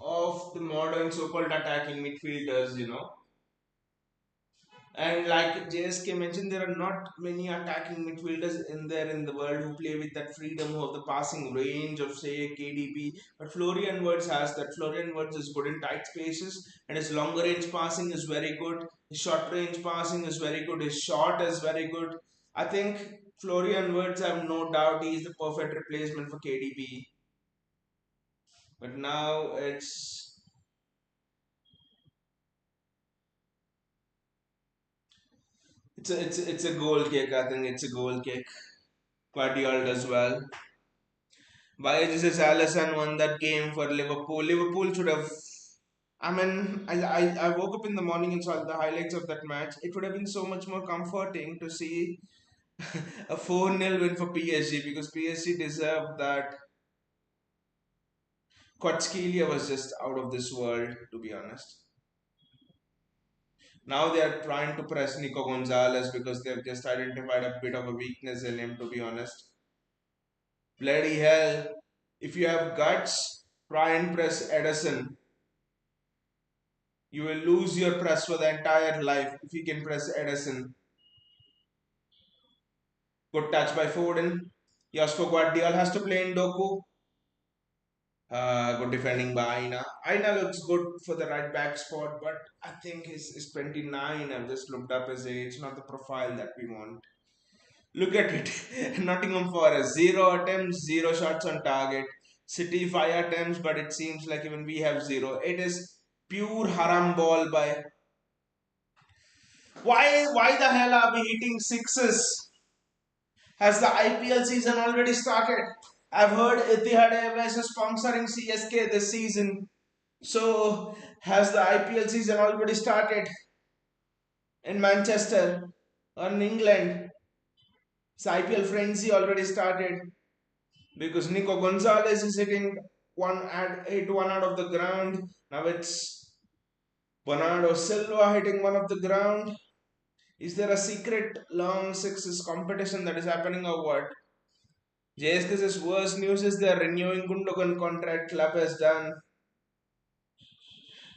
of the modern so-called attacking midfielders. And like JSK mentioned, there are not many attacking midfielders in there in the world who play with that freedom of the passing range of say KDB. But Florian Wirtz has that. Florian Wirtz is good in tight spaces, and his longer range passing is very good. His short range passing is very good. His shot is very good. I think Florian Wirtz, I have no doubt, he is the perfect replacement for KDB. But now it's a goal kick. I think it's a goal kick. Guardiola as well. Why Jesus Allison won that game for Liverpool? Liverpool should have. I mean, I woke up in the morning and saw the highlights of that match. It would have been so much more comforting to see a 4-0 win for PSG because PSG deserved that. Kvaratskhelia was just out of this world, to be honest. Now they are trying to press Nico Gonzalez because they've just identified a bit of a weakness in him, to be honest. Bloody hell. If you have guts, try and press Edison. You will lose your press for the entire life if you can press Edison. Good touch by Foden. Josko Guardiola has to play in Doku. Good defending by Aina. Aina looks good for the right back spot, but I think he's 29. I've just looked up his age, not the profile that we want. Look at it. Nottingham Forest, 0 attempts, 0 shots on target. City 5 attempts, but it seems like even we have zero. It is pure haram ball by. Why the hell are we hitting sixes? Has the IPL season already started? I've heard Etihad Airways is sponsoring CSK this season. So has the IPL season already started in Manchester or in England? Is IPL frenzy already started? Because Nico Gonzalez is hitting one out of the ground. Now it's Bernardo Silva hitting one of the ground. Is there a secret long sixes competition that is happening or what? JSK's worst news is they are renewing Gundogan contract. Club has done.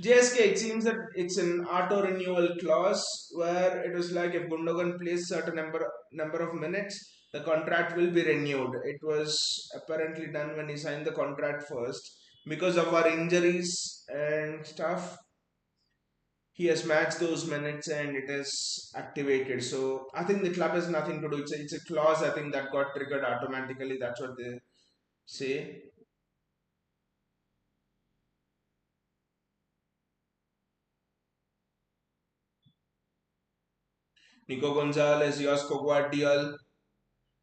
JSK, it seems that it's an auto renewal clause where it was like if Gundogan plays certain number of minutes, the contract will be renewed. It was apparently done when he signed the contract first. Because of our injuries and stuff, he has matched those minutes and it is activated. So I think the club has nothing to do. It's a clause I think that got triggered automatically. That's what they say. Nico Gonzalez, Josko Guardiola.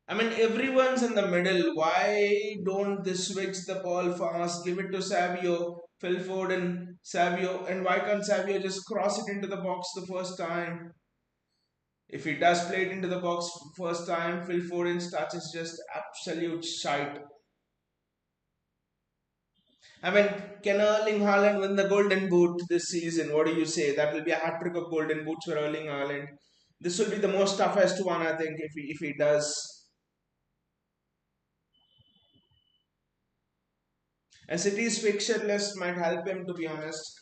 I mean, everyone's in the middle. Why don't they switch the ball fast? Give it to Savio, Phil Foden, Savio, and why can't Savio just cross it into the box the first time? If he does play it into the box first time, Phil Foden's touch is just absolute shite. I mean, can Erling Haaland win the Golden Boot this season? What do you say? That will be a hat trick of Golden Boots for Erling Haaland. This will be the most toughest one, I think, if he does. And City's fixture list might help him, to be honest.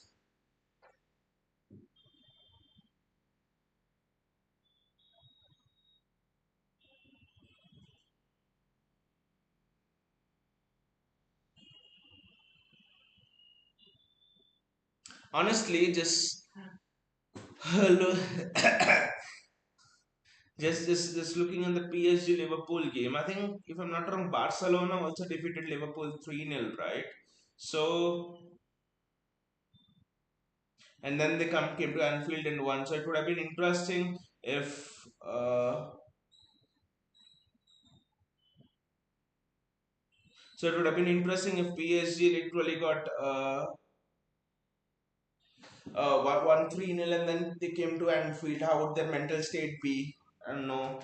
Honestly, just just looking at the PSG Liverpool game, I think if I'm not wrong, Barcelona also defeated Liverpool 3-0, right? So and then they came to Anfield and won. So it would have been interesting if it would have been interesting if PSG literally got one 3-0 and then they came to Anfield. How would their mental state be? I don't know.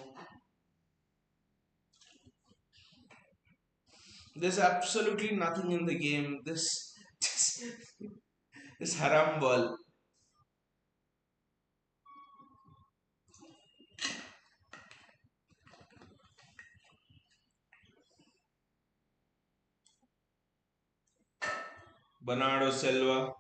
There's absolutely nothing in the game. This, this haram ball. Bernardo Silva.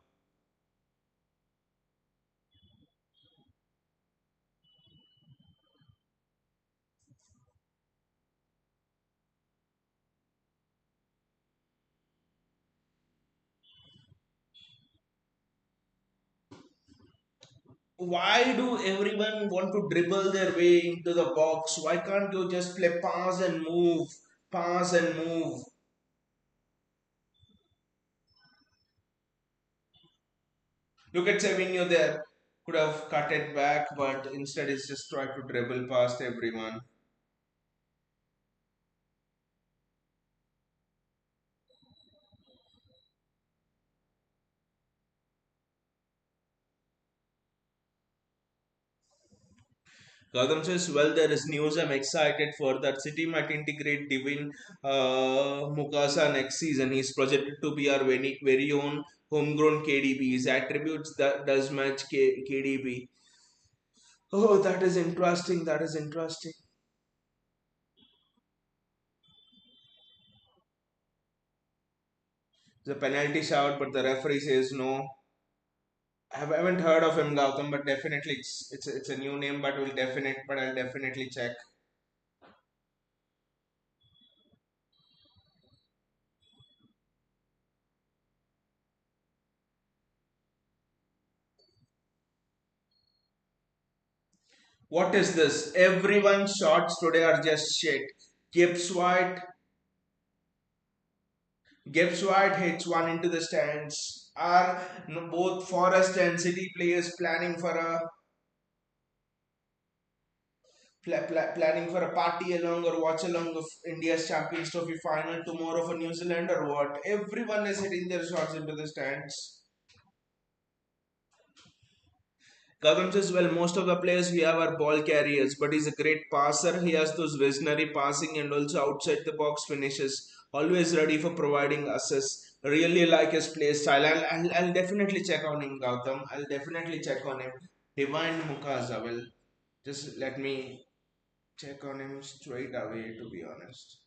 Why do everyone want to dribble their way into the box? Why can't you just play pass and move? Pass and move. Look at Savinho there. Could have cut it back, but instead it's just tried to dribble past everyone. Gautam says, well, there is news I'm excited for that City might integrate Divin Mukasa next season. He's projected to be our very own homegrown KDB. His attributes that does match KDB. Oh, that is interesting. That is interesting. The penalty shout, but the referee says no. I haven't heard of him, Gautam, but definitely it's a new name, but I'll definitely check. What is this? Everyone's shots today are just shit. Gibbs White, Gibbs White hits one into the stands. Are both Forest and City players planning for a party along or watch along of India's Champions Trophy final tomorrow for New Zealand or what? Everyone is hitting their shots into the stands. Gautam says, well, most of the players we have are ball carriers, but he's a great passer. He has those visionary passing and also outside the box finishes. Always ready for providing assists. Really like his play style. I'll definitely check on him, Gautam. I'll definitely check on him. Divine Mukaza. Well, just let me check on him straight away, to be honest.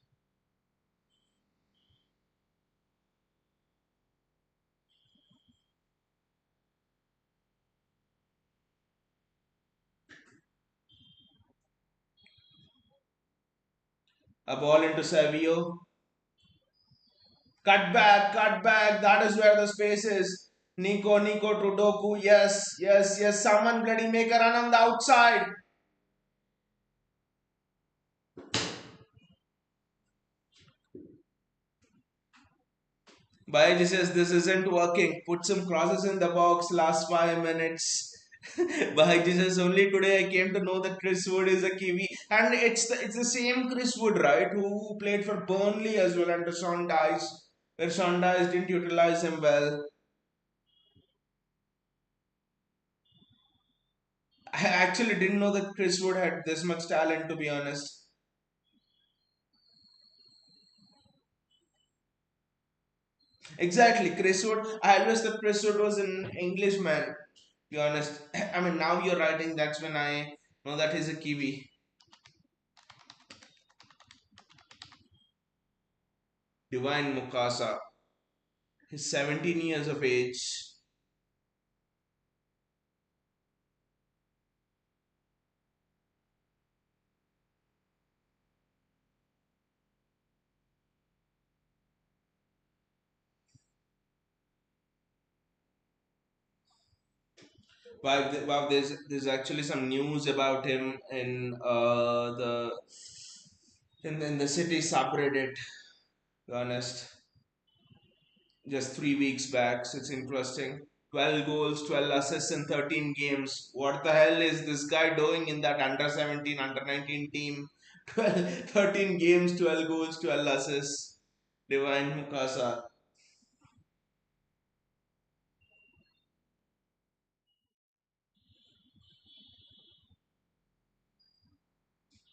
A ball into Savio. Cut back, cut back. That is where the space is. Nico to Doku. Yes, yes, yes. Someone bloody make a run on the outside. Baiji says this isn't working. Put some crosses in the box last 5 minutes. Baiji says only today I came to know that Chris Wood is a Kiwi, and it's the same Chris Wood, right? Who played for Burnley as well under Sean Dyche, where Sean Dyche didn't utilize him well. I actually didn't know that Chris Wood had this much talent, to be honest. Exactly, Chris Wood. I always thought Chris Wood was an Englishman. To be honest, I mean now you're writing. That's when I know that he's a Kiwi. Divine Mukasa. He's 17 years of age. Wow, there's actually some news about him in the city subreddit. To be honest, just 3 weeks back. So it's interesting. 12 goals, 12 assists in 13 games. What the hell is this guy doing in that under 17, under 19 team? 12, 13 games, 12 goals, 12 assists. Divine Mukasa.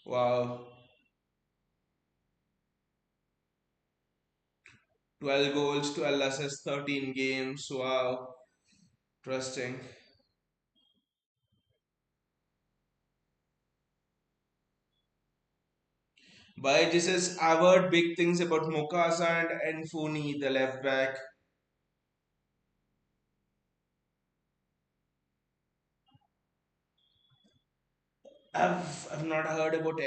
Wow. 12 goals, 12 assists, 13 games. Wow. Interesting. Baiji says, I've heard big things about Mukasa and Funi, the left back. I've not heard about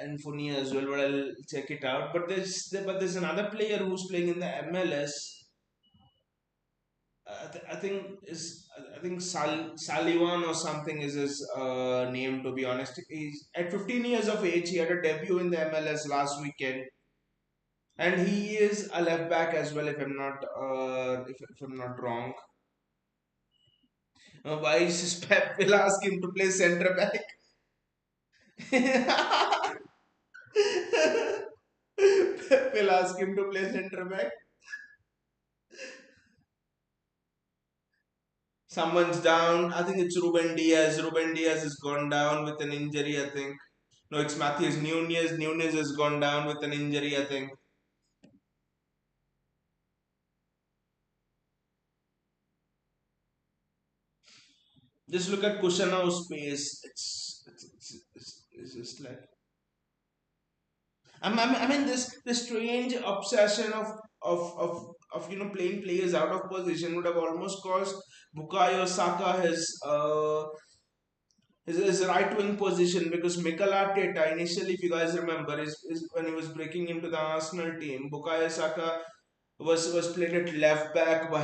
Enfuni as well, but I'll check it out. But there's another player who's playing in the MLS. I think Salivan or something is his name. To be honest, he's at 15 years of age. He had a debut in the MLS last weekend, and he is a left back as well. If I'm not wrong. Why is Pep will ask him to play centre back? Pep will ask him to play centre back. Someone's down. I think it's Ruben Diaz. Ruben Diaz has gone down with an injury, I think. No, it's Matthews Nunez. Nunez has gone down with an injury, I think. Just look at Kushano's pace. It's just like I mean this strange obsession of playing players out of position would have almost caused Bukayo Saka his right wing position, because Mikel Arteta initially, if you guys remember, is when he was breaking into the Arsenal team, Bukayo Saka was played at left back by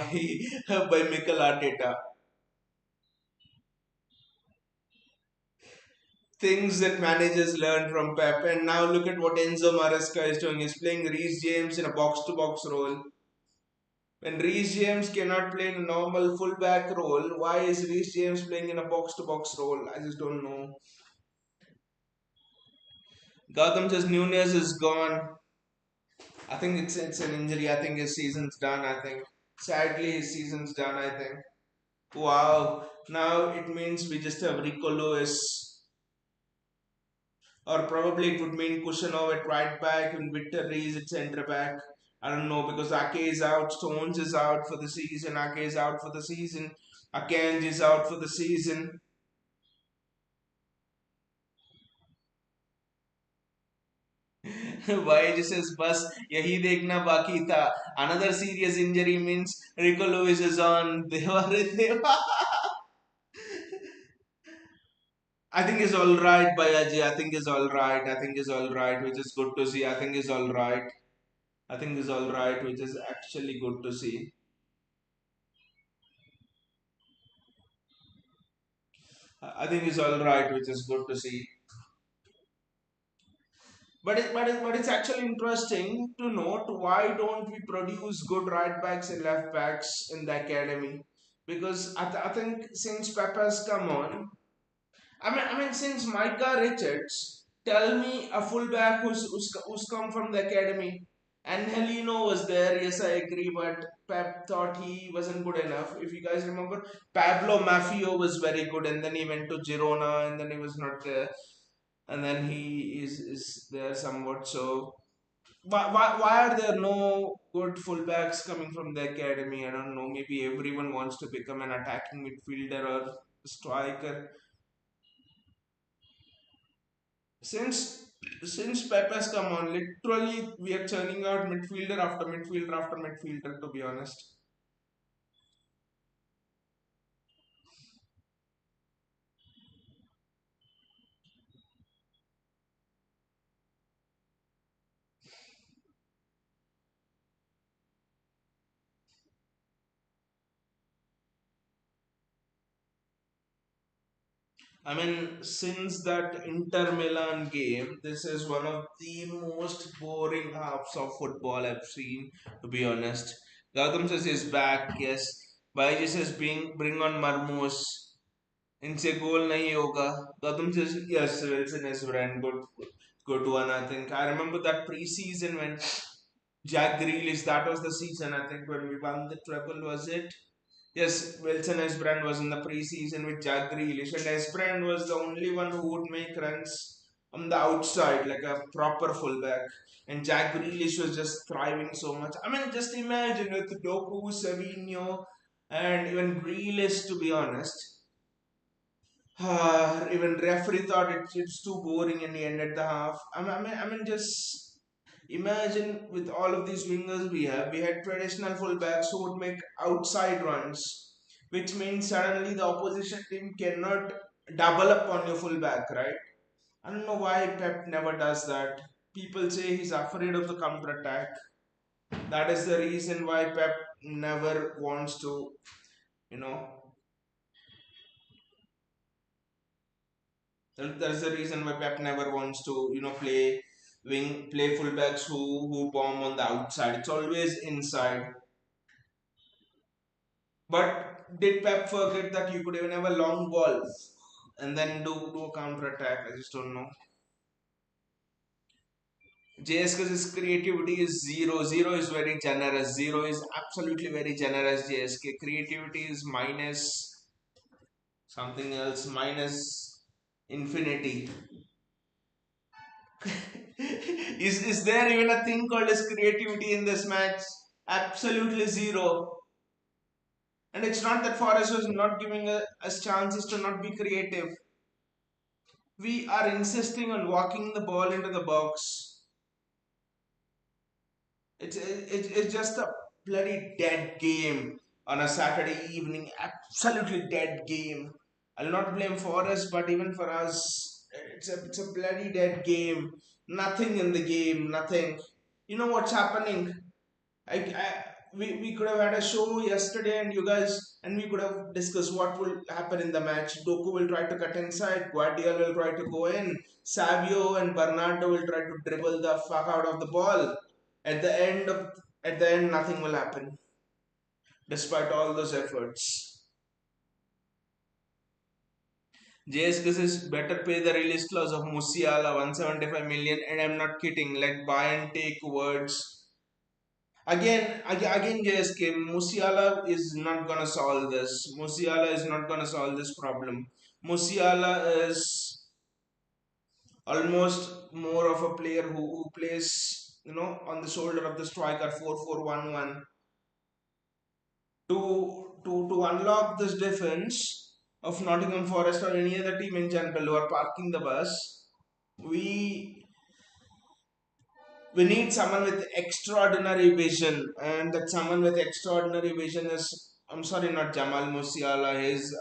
by Mikel Arteta. Things that managers learn from Pep, and now look at what Enzo Maresca is doing. He's playing Reece James in a box to box role. When Reece James cannot play in a normal fullback role, why is Reece James playing in a box to box role? I just don't know. Gotham says Nunez is gone. I think it's an injury. I think his season's done. I think sadly his season's done. I think. Wow. Now it means we just have Rico Lewis, or probably it would mean Kushanov at right back and Victor Rees at centre back. I don't know, because Ake is out, Stones is out for the season, Ake is out for the season, Akanji is out for the season. Why says bus yahi देखना बाकी था. Another serious injury means Rico Lewis is on Deva Deva. I think he's all right, Bayaji. I think he's all right. I think he's all right, which is good to see. I think he's all right. I think he's all right, which is actually good to see. I think he's all right, which is good to see. But it's actually interesting to note, why don't we produce good right backs and left backs in the academy? Because I think since Pep has come on, I mean, since Micah Richards, tell me a fullback who's come from the academy. And Helino was there, yes, I agree, but Pep thought he wasn't good enough. If you guys remember, Pablo Maffio was very good, and then he went to Girona, and then he was not there, and then he is there somewhat. So, why are there no good fullbacks coming from the academy? I don't know. Maybe everyone wants to become an attacking midfielder or striker. Since since Pep has come on, literally we are churning out midfielder after midfielder after midfielder. To be honest, I mean, since that Inter Milan game, this is one of the most boring halves of football I've seen. To be honest, Gautam says he's back. Yes, Baiji says bring on Marmos. इनसे गोल नहीं होगा. Gautam says yes, Wilson is brand good one. I think I remember that pre-season when Jack Grealish, that was the season I think when we won the treble, was it? Yes, Wilson Esbrand was in the preseason with Jack Grealish, and Esbrand was the only one who would make runs on the outside, like a proper fullback. And Jack Grealish was just thriving so much. I mean, just imagine with Doku, Savinho, and even Grealish, to be honest. Even referee thought it's too boring and he ended the half. I mean, just imagine with all of these wingers we had traditional fullbacks who would make outside runs, which means suddenly the opposition team cannot double up on your fullback, right? I don't know why Pep never does that. People say he's afraid of the counter attack. That is the reason why Pep never wants to, you know, that's the reason why Pep never wants to, play fullbacks who bomb on the outside. It's always inside. But did Pep forget that you could even have a long ball and then do a counter attack? I just don't know. JSK's creativity is zero. Zero is very generous. Zero is absolutely very generous. JSK creativity is minus. Something else minus infinity. Is there even a thing called as creativity in this match? Absolutely zero. And it's not that Forest was not giving us chances to not be creative. We are insisting on walking the ball into the box. It's just a bloody dead game on a Saturday evening. Absolutely dead game. I'll not blame Forest, but even for us, it's a bloody dead game. Nothing in the game. Nothing. You know what's happening? We could have had a show yesterday, and you guys, and we could have discussed what will happen in the match. Doku will try to cut inside, Guardiola will try to go in, Savio and Bernardo will try to dribble the fuck out of the ball. At the end of at the end, nothing will happen, despite all those efforts. JS is better pay the release clause of Musiala 175 million, and I'm not kidding. Like buy and take words. Again, JSK, Musiala is not gonna solve this. Musiala is not gonna solve this problem. Musiala is almost more of a player who plays, on the shoulder of the striker 4-4-1-1 to unlock this defense of Nottingham Forest or any other team in general who are parking the bus. We we need someone with extraordinary vision, and that someone with extraordinary vision is, I'm sorry, not Jamal Musiala, his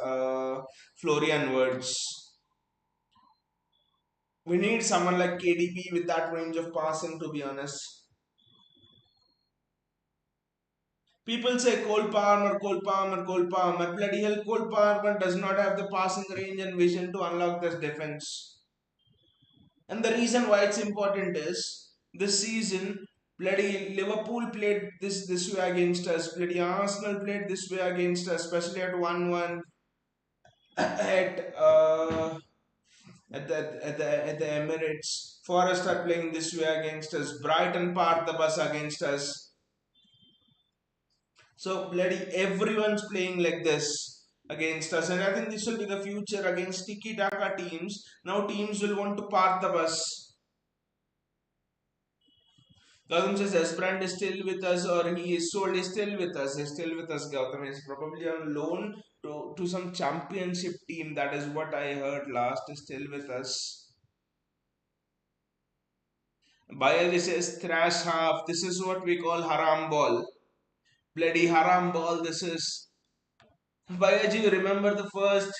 Florian words. We need someone like KDB with that range of passing, to be honest. People say Cole Palmer, Cole Palmer, Cole Palmer. Bloody hell, Cole Palmer does not have the passing range and vision to unlock this defense. And the reason why it's important is this season, bloody Liverpool played this way against us. Bloody Arsenal played this way against us, especially at 1-1 at the Emirates. Forest are playing this way against us. Brighton parked the bus against us. So bloody everyone's playing like this against us, and I think this will be the future against tiki taka teams. Now teams will want to park the bus. Gautam says Esperant is still with us, or he is sold. Is still with us. He's still with us. Gautam is probably on loan to some championship team. That is what I heard last. Is still with us. Bayali says thrash half. This is what we call haram ball. Bloody haram ball. This is. Bayaji, you remember the first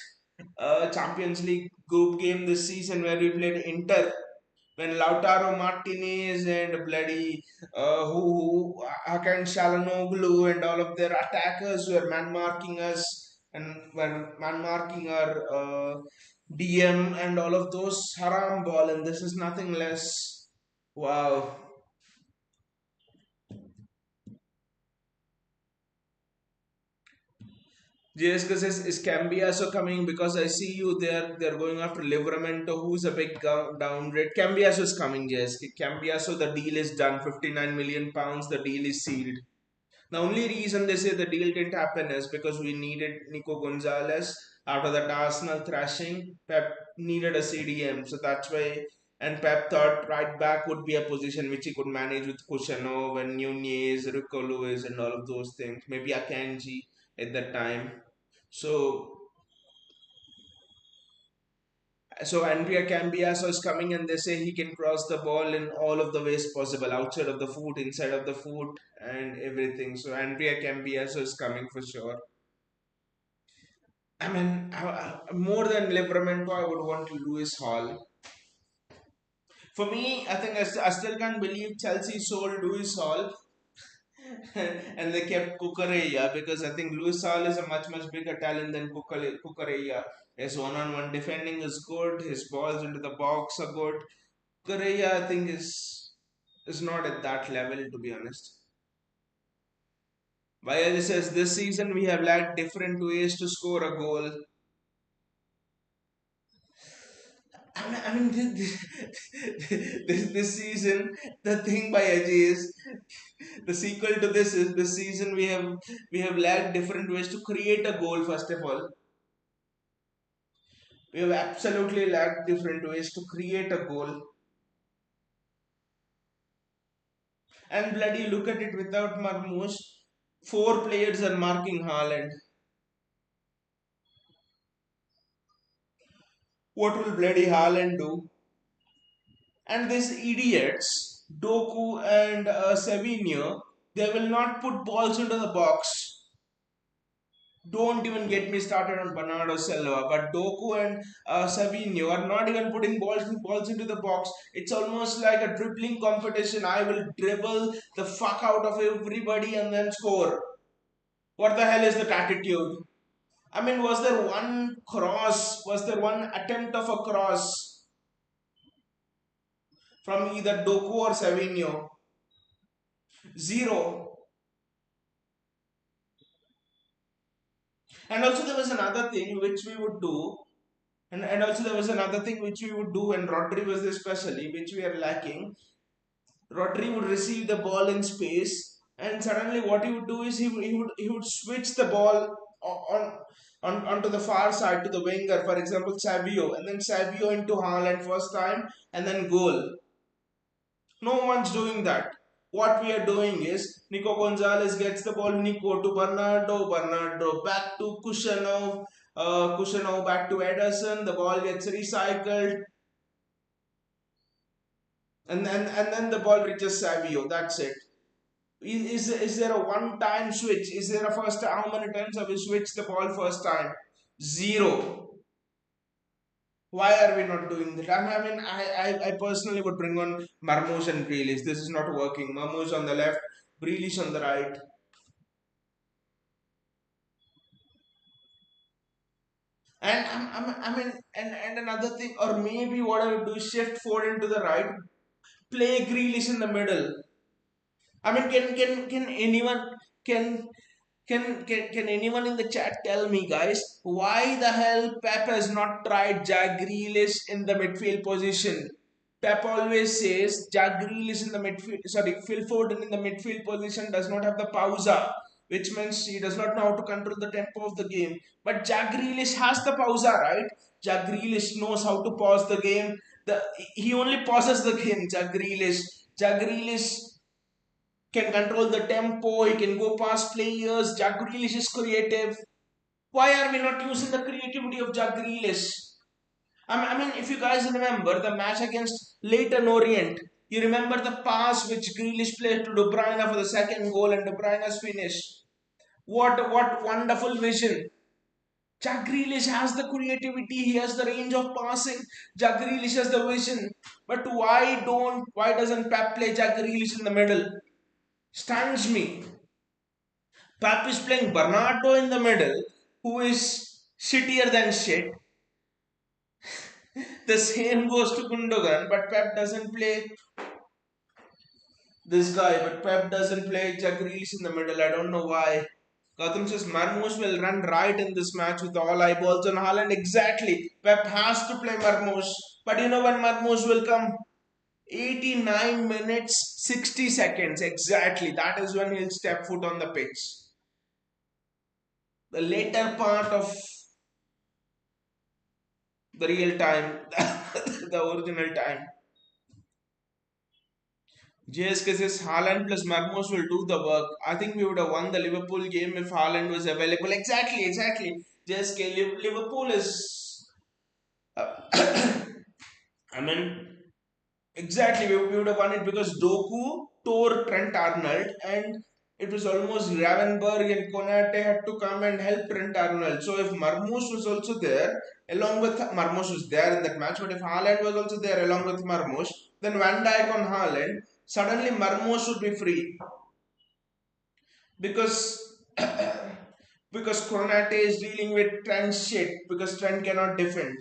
Champions League group game this season where we played Inter when Lautaro Martinez and bloody Hakan Shalanoglu and all of their attackers were man marking us and were man marking our DM and all of those haram ball, and this is nothing less. Wow. JSK says, is Cambiaso coming? Because I see you there. They're going after Livramento, who's a big downgrade. Cambiaso is coming, JSK. Cambiaso, the deal is done. £59 million. The deal is sealed. The only reason they say the deal didn't happen is because we needed Nico Gonzalez after that Arsenal thrashing. Pep needed a CDM, so that's why. And Pep thought right back would be a position which he could manage with Kushanov and Nunez, Rico Lewis, and all of those things. Maybe Akanji at that time. So Andrea Cambiaso is coming, and they say he can cross the ball in all of the ways possible, outside of the foot, inside of the foot, and everything. So Andrea Cambiaso is coming for sure. I mean, more than Livramento, I would want Lewis Hall. For me, I think I still can't believe Chelsea sold Lewis Hall and they kept Cucurella, because I think Lewis Hall is a much bigger talent than Cucurella. His one-on-one defending is good. His balls into the box are good. Cucurella, I think, is not at that level, to be honest. Vayali says this season we have lacked different ways to score a goal. I mean, this season, the thing by Ajay is the sequel to this is this season we have lacked different ways to create a goal. First of all, We have absolutely lacked different ways to create a goal. And bloody look at it, without Marmoush, four players are marking Haaland. What will bloody Haaland do? And these idiots, Doku and Savinho, they will not put balls into the box. Don't even get me started on Bernardo Silva, but Doku and Savinho are not even putting balls into the box. It's almost like a dribbling competition. I will dribble the fuck out of everybody and then score. What the hell is that attitude? I mean, was there one cross? Was there one attempt of a cross from either Doku or Savinho? Zero. And also there was another thing which we would do, and also there was another thing which we would do, and Rodri was especially, which we are lacking. Rodri would receive the ball in space, and suddenly what he would do is he would switch the ball onto the far side to the winger, for example Savio, and then Savio into Haaland first time, and then goal. No one's doing that. What we are doing is Nico Gonzalez gets the ball, Nico to Bernardo, Bernardo back to Kushanov, Kushanov back to Ederson, the ball gets recycled, and then the ball reaches Savio. That's it. Is there a one time switch? Is there a first? How many times have we switched the ball first time? Zero. Why are we not doing that? I personally would bring on Marmoush and Grealish. This is not working. Marmoush on the left, Grealish on the right. And and another thing, or maybe what I would do is shift forward into the right, play Grealish in the middle. I mean, can anyone can can anyone in the chat tell me, guys, why the hell Pep has not tried Jack Grealish in the midfield position? Pep always says Jack Grealish in the midfield, sorry, Phil Foden in the midfield position does not have the pausa, which means he does not know how to control the tempo of the game. But Jack Grealish has the pausa, right? Jack Grealish knows how to pause the game. He only pauses the game. Jack Grealish can control the tempo, he can go past players. Jack Grealish is creative. Why are we not using the creativity of Jack Grealish? I mean, if you guys remember the match against Leighton Orient, you remember the pass which Grealish played to De Bruyne for the second goal and De Bruyne's finish. What wonderful vision. Jack Grealish has the creativity, he has the range of passing. Jack Grealish has the vision. But why doesn't Pep play Jack Grealish in the middle? Stuns me. Pep is playing Bernardo in the middle, who is shittier than shit. The same goes to Gundogan, but Pep doesn't play this guy, but Pep doesn't play Jack Grealish in the middle. I don't know why. Gautam says Marmoush will run right in this match with all eyeballs on Haaland. Exactly. Pep has to play Marmoush. But you know when Marmoush will come? 89 minutes, 60 seconds. Exactly. That is when he'll step foot on the pitch. The later part of the real time, the original time. JSK says Haaland plus Marmos will do the work. I think we would have won the Liverpool game if Haaland was available. Exactly, exactly. JSK, Liverpool is. Uh, I mean, exactly, we would have won it because Doku tore Trent Arnold, and it was almost Gravenberg and Konate had to come and help Trent Arnold. So if Marmoush was also there, along with Marmoush was there in that match, but if Haaland was also there along with Marmoush, then Van Dijk on Haaland, suddenly Marmoush would be free because because Konate is dealing with Trent shit because Trent cannot defend.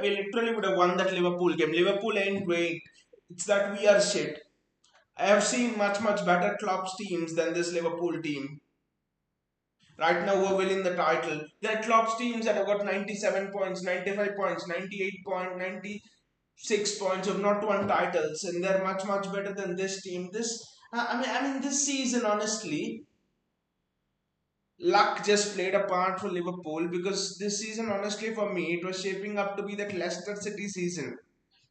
We literally would have won that Liverpool game. Liverpool ain't great. It's that we are shit. I have seen much better Klopp's teams than this Liverpool team. Right now, we're winning the title. There are Klopp's teams that have got 97 points, 95 points, 98 points, 96 points of not won titles, and they're much better than this team. This, I mean, this season, honestly, luck just played a part for Liverpool because this season, honestly, for me, it was shaping up to be that Leicester City season.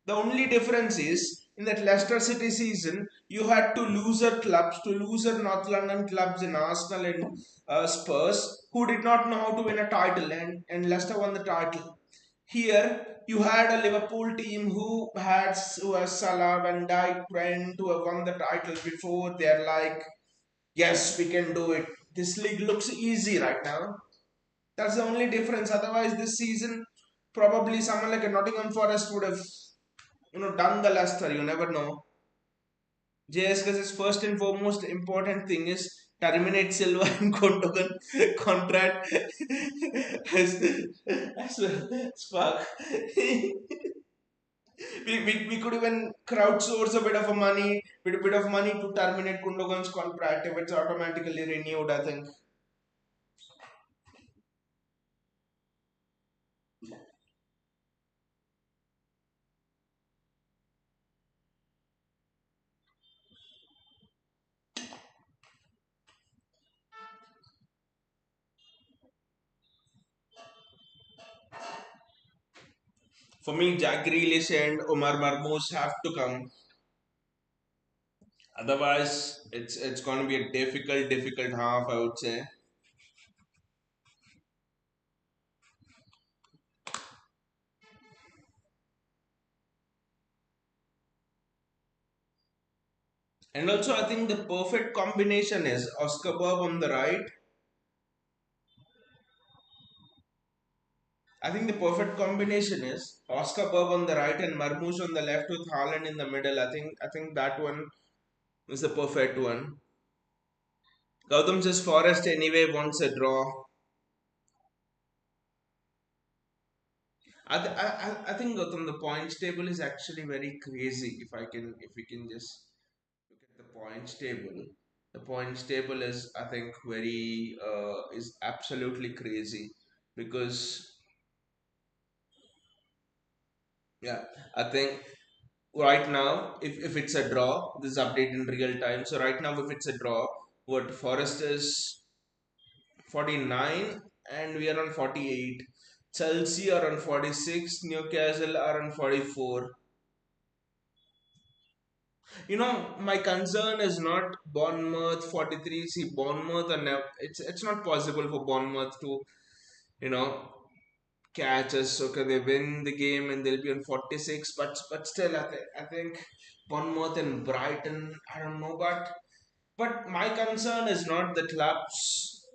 The only difference is in that Leicester City season, you had two loser clubs, two loser North London clubs in Arsenal and Spurs, who did not know how to win a title, and Leicester won the title. Here, you had a Liverpool team who has Salah, Van Dijk, Trent, who have won the title before. They're like, yes, we can do it. This league looks easy right now. That's the only difference. Otherwise, this season, probably someone like a Nottingham Forest would have, done the Leicester. You never know. JSK's first and foremost important thing is terminate Silva and Gundogan contract as, as well as fuck. We could even crowdsource a bit of a money, bit of money to terminate Gundogan's contract if it's automatically renewed. I think for me, Jack Grealish and Omar Marmoush have to come. Otherwise, it's going to be a difficult half, I would say. And also, I think the perfect combination is Oscar Bob on the right. I think the perfect combination is Oscar Bob on the right and Marmoush on the left with Haaland in the middle. I think that one is the perfect one. Gautam says Forest anyway wants a draw. I think Gautam, the points table is actually very crazy. If we can just look at the points table, the points table is, I think, very is absolutely crazy because, yeah, I think right now, if it's a draw, this is update in real time. So right now, if it's a draw, what Forest is 49 and we are on 48. Chelsea are on 46, Newcastle are on 44. My concern is not Bournemouth 43. See, Bournemouth and it's not possible for Bournemouth to, you know, catch us. Okay, they win the game and they'll be on 46. But still, I think Bournemouth and Brighton. I don't know, but my concern is not the clubs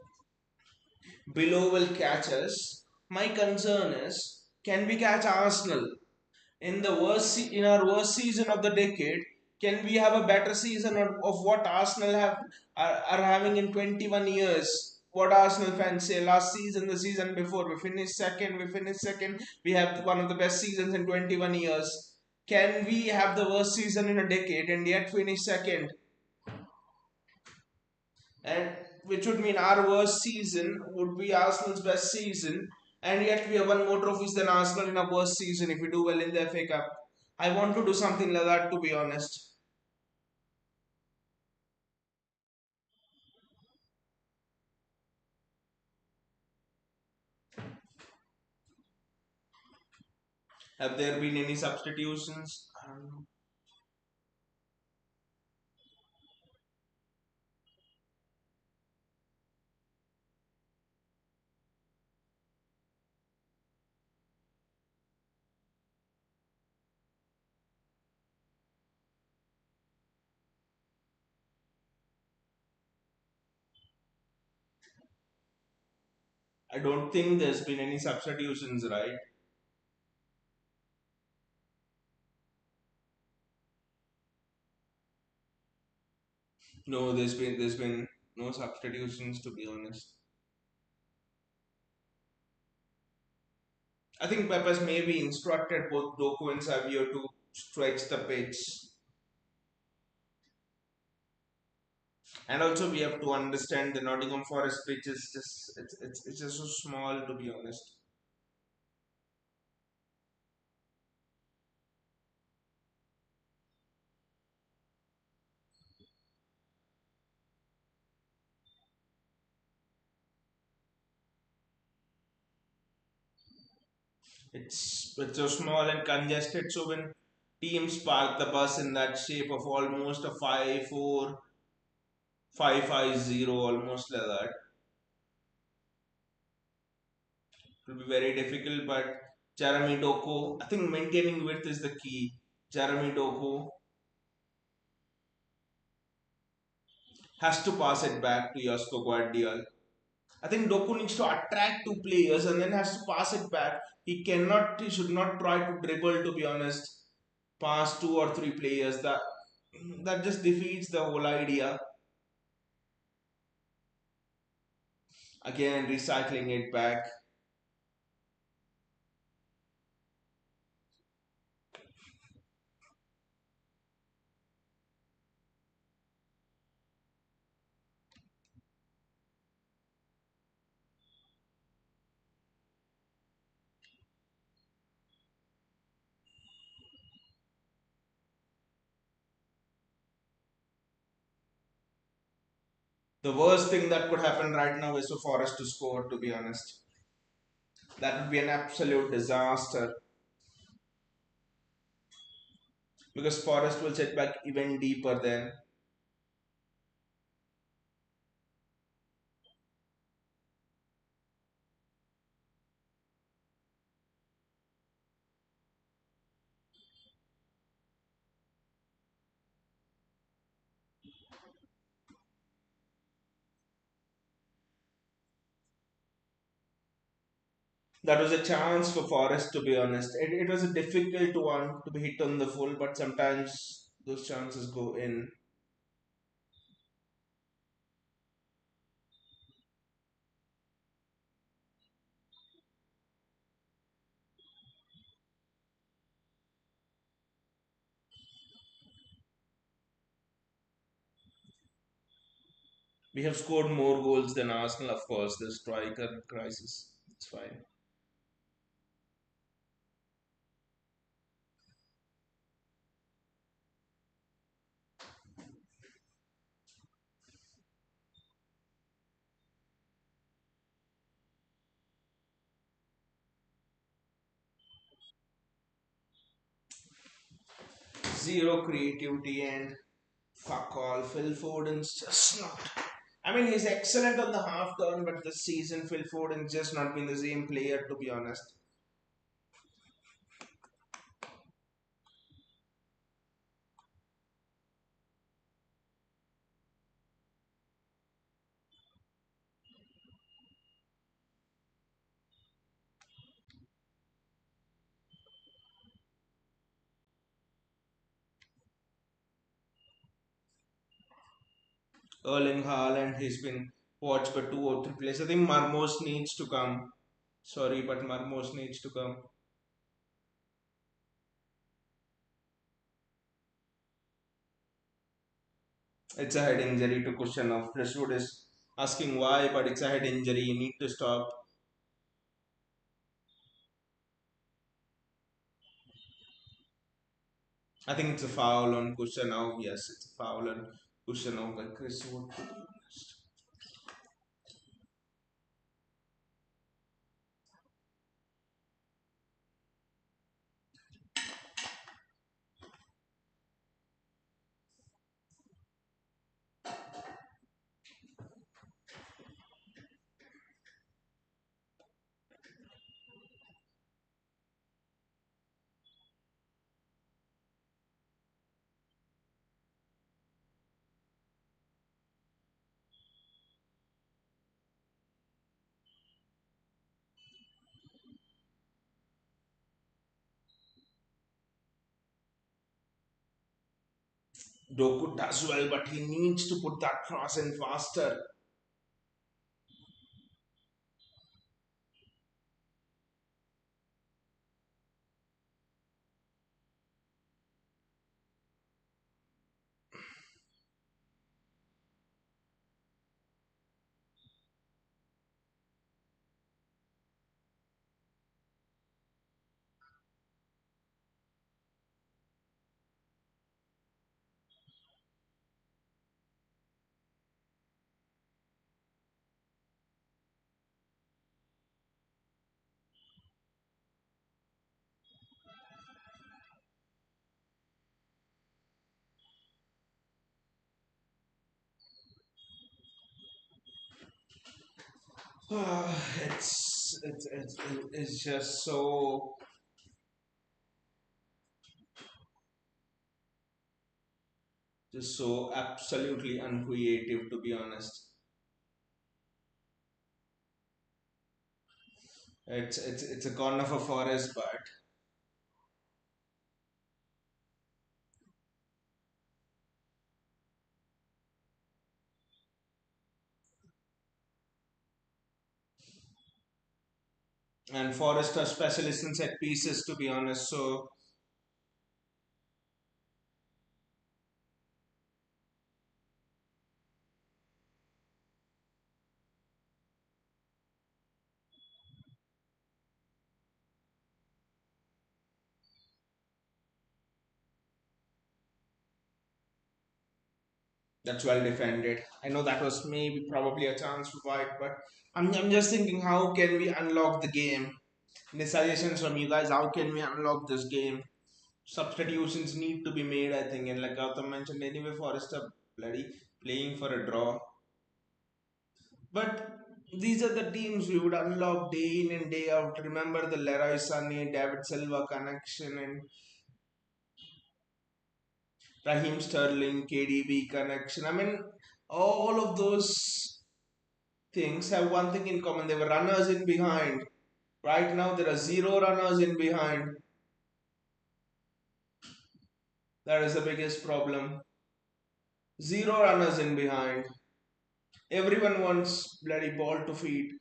below will catch us. My concern is, can we catch Arsenal? In our worst season of the decade, can we have a better season of what Arsenal are having in 21 years? What Arsenal fans say last season, the season before, we finished second, we have one of the best seasons in 21 years. Can we have the worst season in a decade and yet finish second? And which would mean our worst season would be Arsenal's best season, and yet we have won more trophies than Arsenal in our worst season if we do well in the FA Cup. I want to do something like that, to be honest. Have there been any substitutions? I don't know. I don't think there's been any substitutions, right? No, there's been no substitutions, to be honest. I think Peppers maybe instructed both Doku and Savio to stretch the pitch. And also we have to understand the Nottingham Forest pitch is just it's just so small, to be honest. It's so small and congested. So when teams park the bus in that shape of almost a 5-4-5-5-0, almost like that, it will be very difficult. But Jeremy Doku, I think maintaining width is the key. Jeremy Doku has to pass it back to Josko Guardiol. I think Doku needs to attract two players and then has to pass it back. He should not try to dribble, to be honest, past two or three players. That just defeats the whole idea. Again, recycling it back. The worst thing that could happen right now is for Forest to score, to be honest. That would be an absolute disaster because Forest will sit back even deeper then. That was a chance for Forest, to be honest. It was a difficult one to be hit on the full, but sometimes those chances go in. We have scored more goals than Arsenal, of course. The striker crisis. It's fine. Zero creativity and fuck all. Phil Foden's just not. I mean, he's excellent on the half turn, but this season Phil Foden's just not been the same player, to be honest. Erling Haaland, he's been watched for two or three plays. I think Marmos needs to come. Sorry, but Marmos needs to come. It's a head injury to Kushanov. Rashwood is asking why, but it's a head injury. You need to stop. I think it's a foul on Kushanov. Yes, it's a foul on Kushanov by Chris Wood, to be honest. Doku does well, but he needs to put that cross in faster. it's just so absolutely uncreative, to be honest. It's a corner of a forest, but and Forest are specialists in set pieces, to be honest. So that's well defended. I know that was maybe probably a chance to fight, but I'm just thinking, how can we unlock the game? Any suggestions from you guys? How can we unlock this game? Substitutions need to be made, I think, and like Gautam mentioned, anyway, Forest are bloody playing for a draw. But these are the teams we would unlock day in and day out. Remember the Leroy Sané, David Silva connection, and Raheem Sterling, KDB connection. I mean, all of those things have one thing in common. They were runners in behind. Right now, there are zero runners in behind. That is the biggest problem. Zero runners in behind. Everyone wants bloody ball to feed.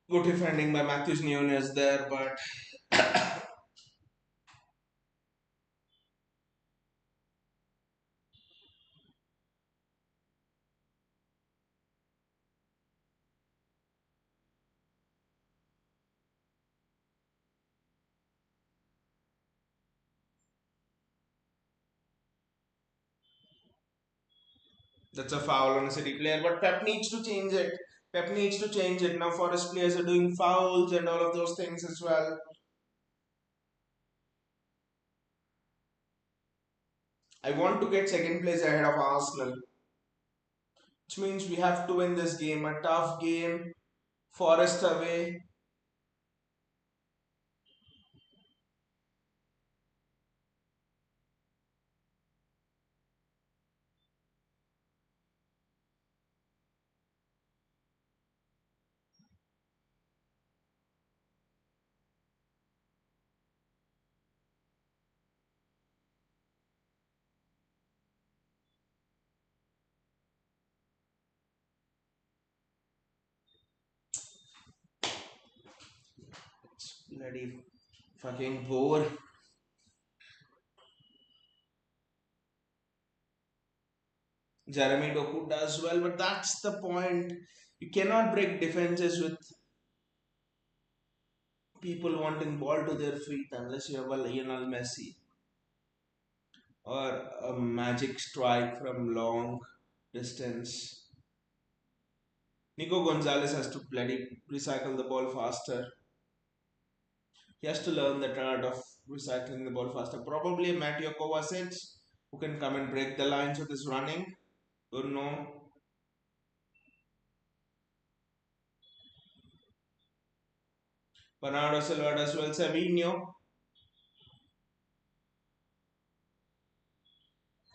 Good defending by Matthews Nunes there, but that's a foul on a City player. But Pep needs to change it. Pep needs to change it. Now Forest players are doing fouls and all of those things as well. I want to get second place ahead of Arsenal, which means we have to win this game. A tough game. Forest away. It's bloody fucking poor. Jeremy Doku does well, but that's the point. You cannot break defenses with people wanting ball to their feet unless you have a Lionel Messi or a magic strike from long distance. Nico Gonzalez has to bloody recycle the ball faster. He has to learn the art of recycling the ball faster. Probably a Mateo Kovacic who can come and break the lines with his running. Don't know. Bernardo Silva does well. Savinho,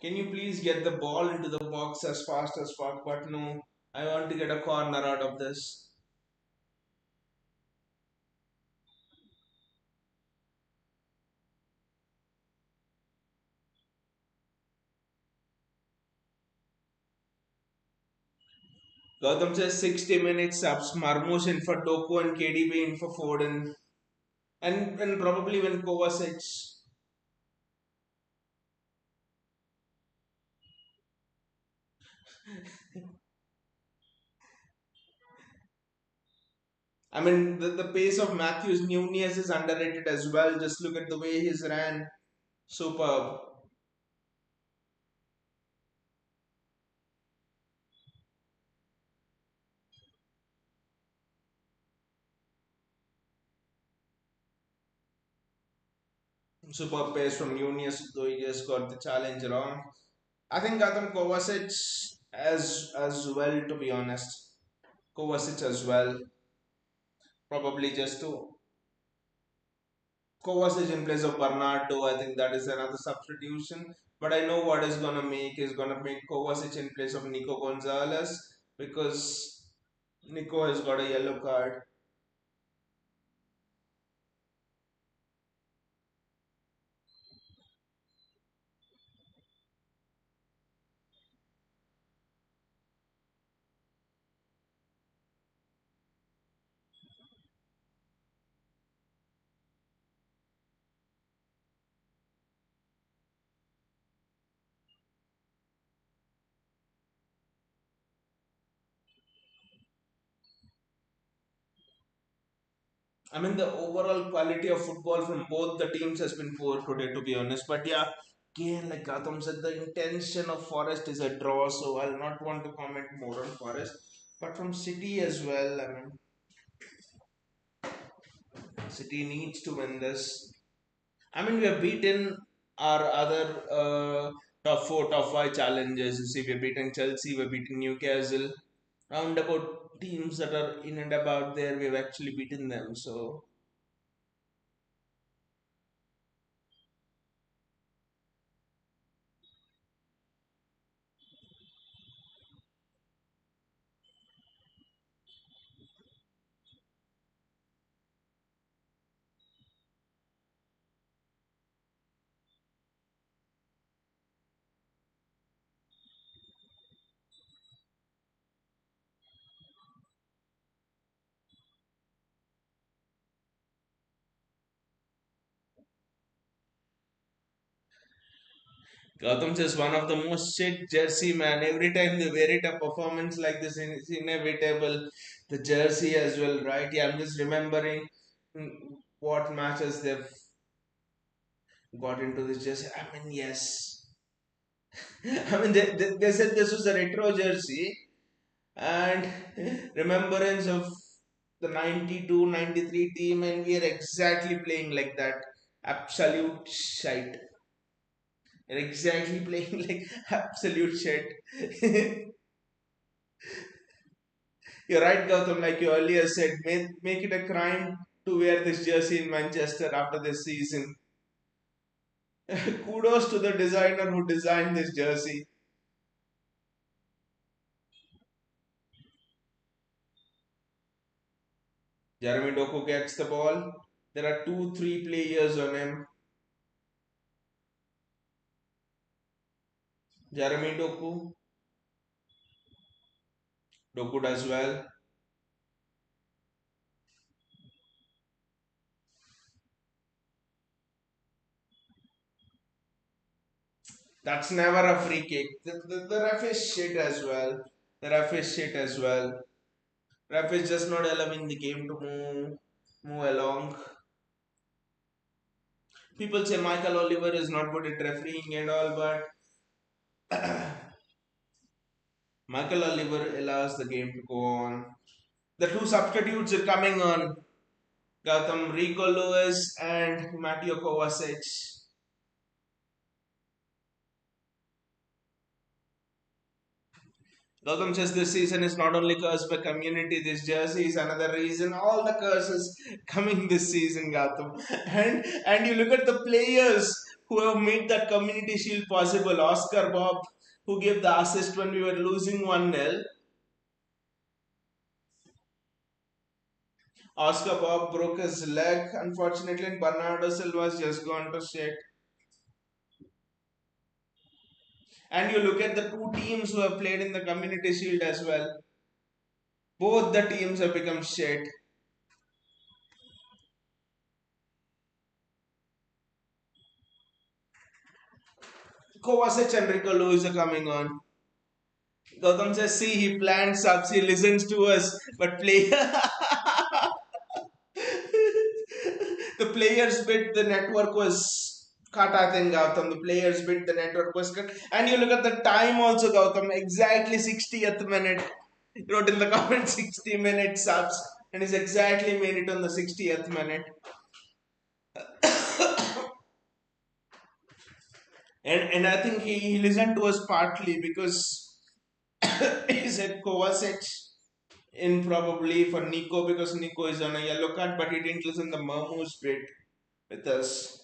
can you please get the ball into the box as fast as fuck? But no, I want to get a corner out of this. Gautam says 60 minutes subs. Marmoush in for Doku and KDB in for Foden. And probably when Kovacic. I mean, the pace of Matthews Nunez is underrated as well. Just look at the way he's ran. Superb. Super pace from Nunez, though he just got the challenge wrong. I think Gautam Kovacic as well, to be honest. Kovacic as well. Probably just to Kovacic in place of Bernardo. I think that is another substitution. But I know what is gonna make Kovacic in place of Nico Gonzalez because Nico has got a yellow card. I mean, the overall quality of football from both the teams has been poor today, to be honest. But yeah, again, like Gautam said, the intention of Forest is a draw, so I'll not want to comment more on Forest. But from City as well, I mean, City needs to win this. I mean, we have beaten our other top four, top five challenges. You see, we're beating Chelsea, we're beating Newcastle. Roundabout teams that are in and about there, we've actually beaten them. So Gautam says one of the most shit jersey, man. Every time they wear it, a performance like this is inevitable. The jersey as well, right? Yeah, I'm just remembering what matches they've got into this jersey. I mean, yes. I mean, they said this was a retro jersey and remembrance of the 92, 93 team, and we are exactly playing like that. Absolute shite. We're exactly playing like absolute shit. You're right, Gautam. Like you earlier said, make it a crime to wear this jersey in Manchester after this season. Kudos to the designer who designed this jersey. Jeremy Doku gets the ball. There are two, three players on him. Jeremy Doku does well. That's never a free kick. The ref is shit as well. The ref is shit as well. Ref is just not allowing the game to move along. People say Michael Oliver is not good at refereeing and all, but Michael Oliver allows the game to go on. The two substitutes are coming on. Gautam Rico Lewis and Mateo Kovacic. Gautam says this season is not only cursed by community, this jersey is another reason. All the curses coming this season, Gautam. And you look at the players who have made that community shield possible. Oscar Bob, who gave the assist when we were losing 1-0. Oscar Bob broke his leg, unfortunately, and Bernardo Silva's just gone to shit. And you look at the two teams who have played in the Community Shield as well. Both the teams have become shit. Kovacic and Rico Lewis are coming on. Gautam says, see, he planned subs, he listens to us, but play. The players bid, the network was cut, I think, Gautam. The players bid, the network was cut. And you look at the time also, Gautam, exactly 60th minute. He wrote in the comment 60-minute subs, and he's exactly made it on the 60th minute. And I think he listened to us partly because he said Kovacic in probably for Nico because Nico is on a yellow card, but he didn't listen the Marmoush bit with us.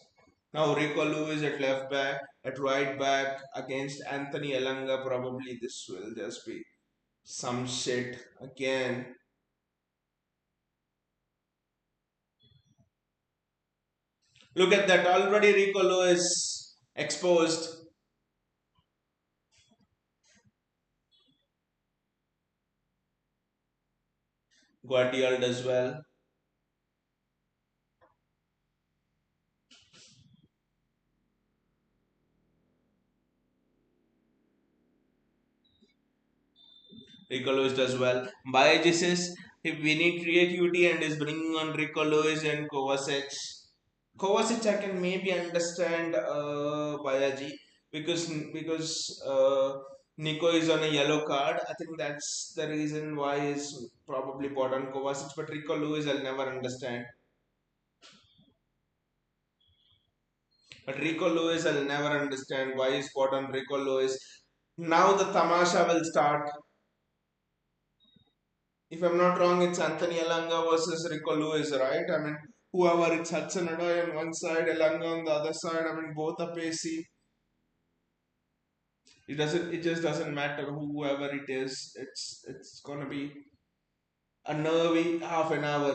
Now Rico Lewis at left back, at right back against Anthony Elanga. Probably this will just be some shit again. Look at that, already Rico Lewis exposed. Guardiola as well. Rico Lewis does well. Bayeji says we need creativity and is bringing on Rico Lewis and Kovacic. Kovacic I can maybe understand Bayaji because Nico is on a yellow card. I think that's the reason why he's probably bought on Kovacic. But Rico Lewis I'll never understand. But Rico Lewis I'll never understand why he's bought on Rico Lewis. Now the tamasha will start. If I'm not wrong, it's Anthony Elanga versus Rico Lewis, right? I mean, whoever it's Hudson Odoi on one side, Elanga on the other side. I mean, both are pacey. It doesn't. It just doesn't matter whoever it is. It's gonna be a nervy half an hour.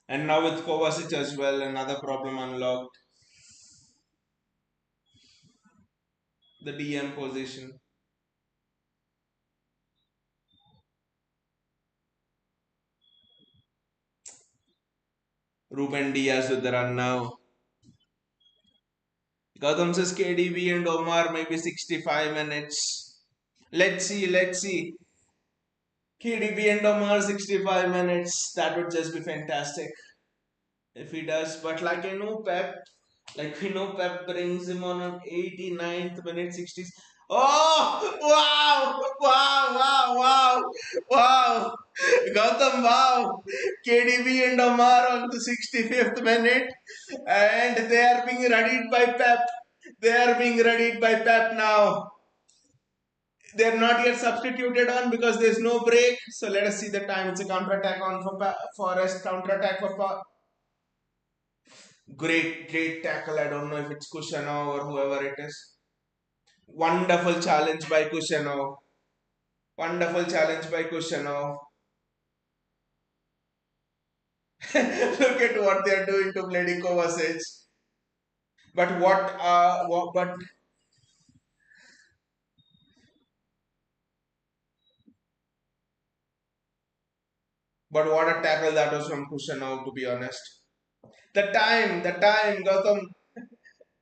And now with Kovacic as well, another problem unlocked. The DM position. Ruben Diaz with the run now. Gautam says KDB and Omar maybe 65 minutes. Let's see. Let's see. KDB and Omar 65 minutes. That would just be fantastic if he does. But like I know Pep, like we know Pep brings him on an 89th minute, 60s. Oh wow! Wow! Wow! Wow! Wow! Gautam, wow! KDB and Omar on the 65th minute, and they are being readied by Pep. They are being readied by Pep now. They're not yet substituted on because there's no break. So let us see the time. It's a counter attack on for Forest. Counter attack for great tackle. I don't know if it's Kushano or whoever it is. Wonderful challenge by Kushano. Wonderful challenge by Kushano. Look at what they're doing to Vladi Kovacic. But what a tackle that was from Kushano, to be honest. The time, Gautam.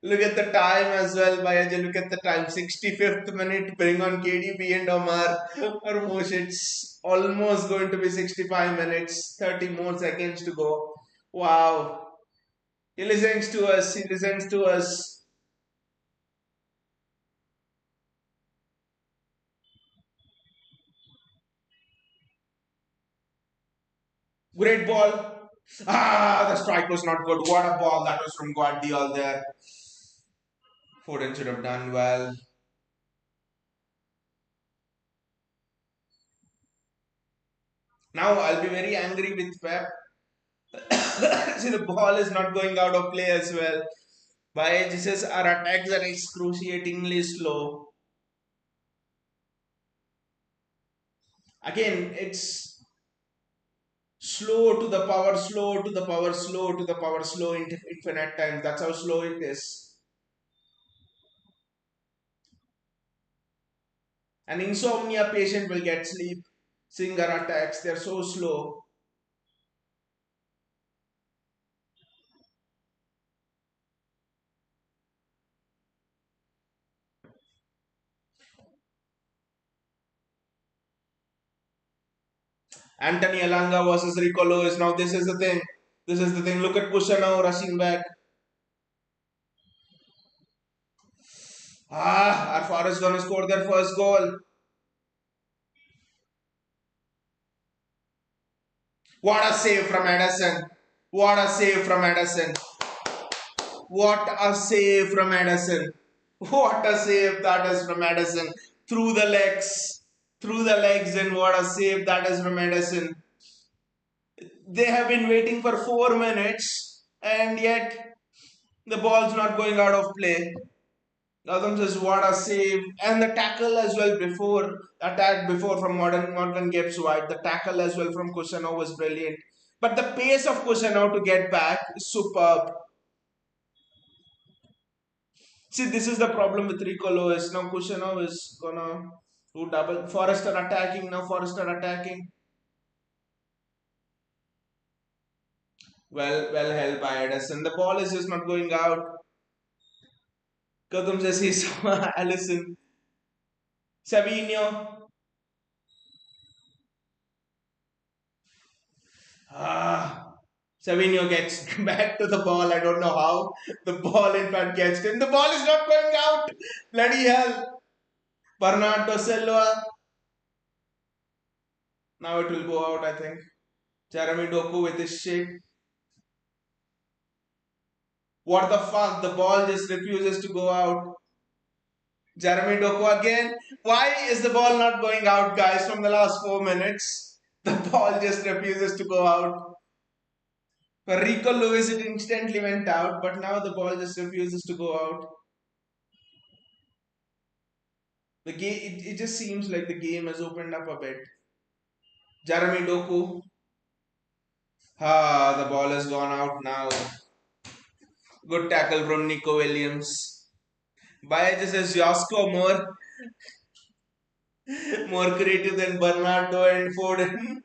Look at the time as well, Bayaji. Look at the time. 65th minute, bring on KDB and Omar. Ormosh, it's almost going to be 65 minutes. 30 more seconds to go. Wow. He listens to us. He listens to us. Great ball. Ah, the strike was not good. What a ball that was from Guardiola there. Foden should have done well. Now I'll be very angry with Pep. See, the ball is not going out of play as well. Why Jesus our attacks are excruciatingly slow. Again, it's slow to the power, slow to the power, slow to the power, slow infinite times. That's how slow it is. An insomnia patient will get sleep. Singer attacks, they're so slow. Anthony Alanga versus Rico Lewis. Now this is the thing. This is the thing. Look at Pusha now rushing back. Ah, our Forest gonna score their first goal. What a save from Edison. What a save from Edison. What a save from Edison. What a save that is from Edison. Through the legs. Through the legs, and what a save that is from Edison. They have been waiting for 4 minutes, and yet the ball's not going out of play. Gautam says, what a save. And the tackle as well before, attack before from Morgan Gibbs White. The tackle as well from Kushanov was brilliant. But the pace of Kushanov to get back is superb. See, this is the problem with Rico Lewis. Now Kushanov is gonna do double. Forrester attacking. Now Forrester attacking. Well held by Edison. The ball is just not going out. Gautam says he's Allison. Savinho. Ah. Savinho gets back to the ball. I don't know how. The ball, in fact, gets him. The ball is not going out. Bloody hell. Bernardo Silva. Now it will go out, I think. Jeremy Doku with his shit. What the fuck? The ball just refuses to go out. Jeremy Doku again. Why is the ball not going out, guys, from the last 4 minutes? The ball just refuses to go out. For Rico Lewis, it instantly went out, but now the ball just refuses to go out. The game, it just seems like the game has opened up a bit. Jeremy Doku. Ah, the ball has gone out now. Good tackle from Nico Williams. Baya just says Josko more creative than Bernardo and Foden.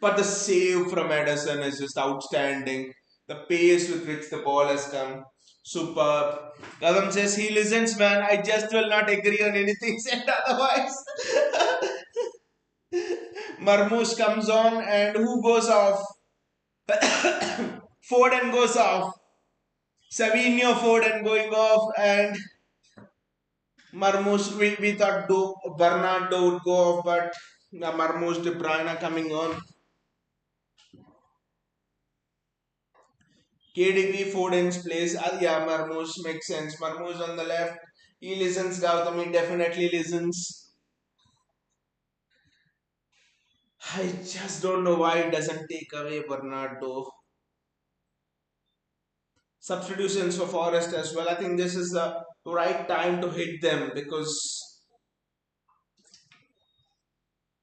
But the save from Edison is just outstanding. The pace with which the ball has come, superb. Kadam says he listens, man. I just will not agree on anything said otherwise. Marmoush comes on, and who goes off? Foden goes off. Savinho Foden going off, and Marmoush. We thought Bernardo would go off, but Marmoush De Bruyne coming on. KDB Foden's place. Yeah, Marmoush makes sense. Marmoush on the left. He listens. Gautam, he definitely listens. I just don't know why it doesn't take away Bernardo. Substitutions for Forest as well. I think this is the right time to hit them because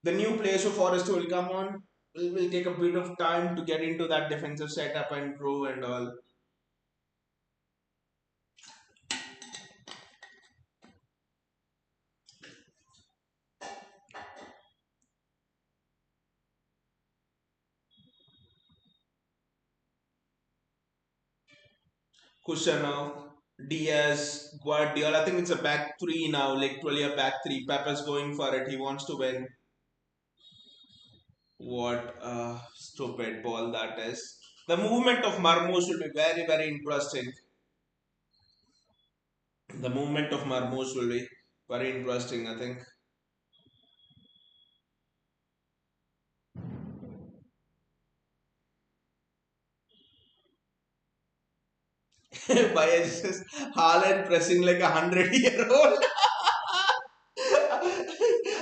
the new players for Forest will come on. Will take a bit of time to get into that defensive setup and grow and all. Kushanov, Diaz, Guardiola. I think it's a back three now, literally a back three. Pepe's going for it. He wants to win. What a stupid ball that is. The movement of Marmoush will be very, very interesting. The movement of Marmoush will be very interesting, I think. By just Haaland pressing like 100-year-old.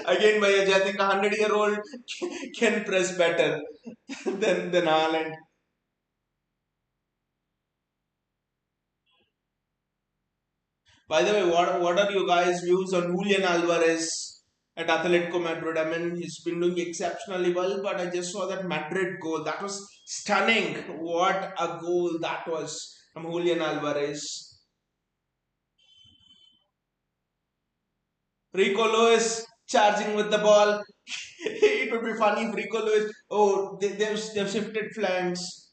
Again, by I think 100-year-old can press better than Haaland. By the way, what are you guys' views on Julian Alvarez at Atletico Madrid? I mean, he's been doing exceptionally well, but I just saw that Madrid goal. That was stunning. What a goal that was from Julian Alvarez. Rico Lewis charging with the ball. It would be funny if Rico Lewis. Oh, they've shifted flanks.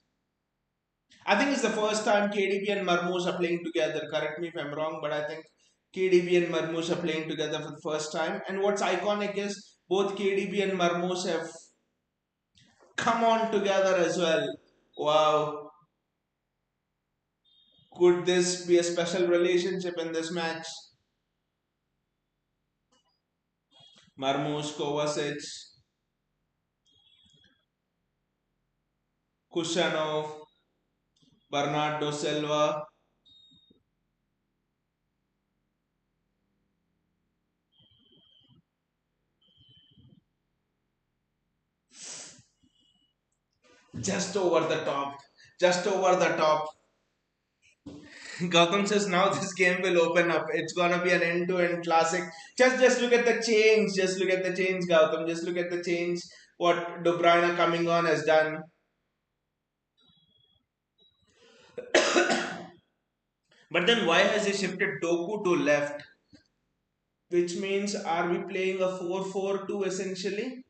I think it's the first time KDB and Marmoush are playing together. Correct me if I'm wrong, but I think KDB and Marmoush are playing together for the first time. And what's iconic is both KDB and Marmoush have come on together as well. Wow. Could this be a special relationship in this match? Marmoush, Kovacic, Kushanov, Bernardo Silva. Just over the top. Just over the top. Gautam says now this game will open up. It's gonna be an end-to-end classic. Just look at the change. Just look at the change, Gautam. Just look at the change. What De Bruyne coming on has done. But then why has he shifted Doku to left? Which means are we playing a 4-4-2 essentially?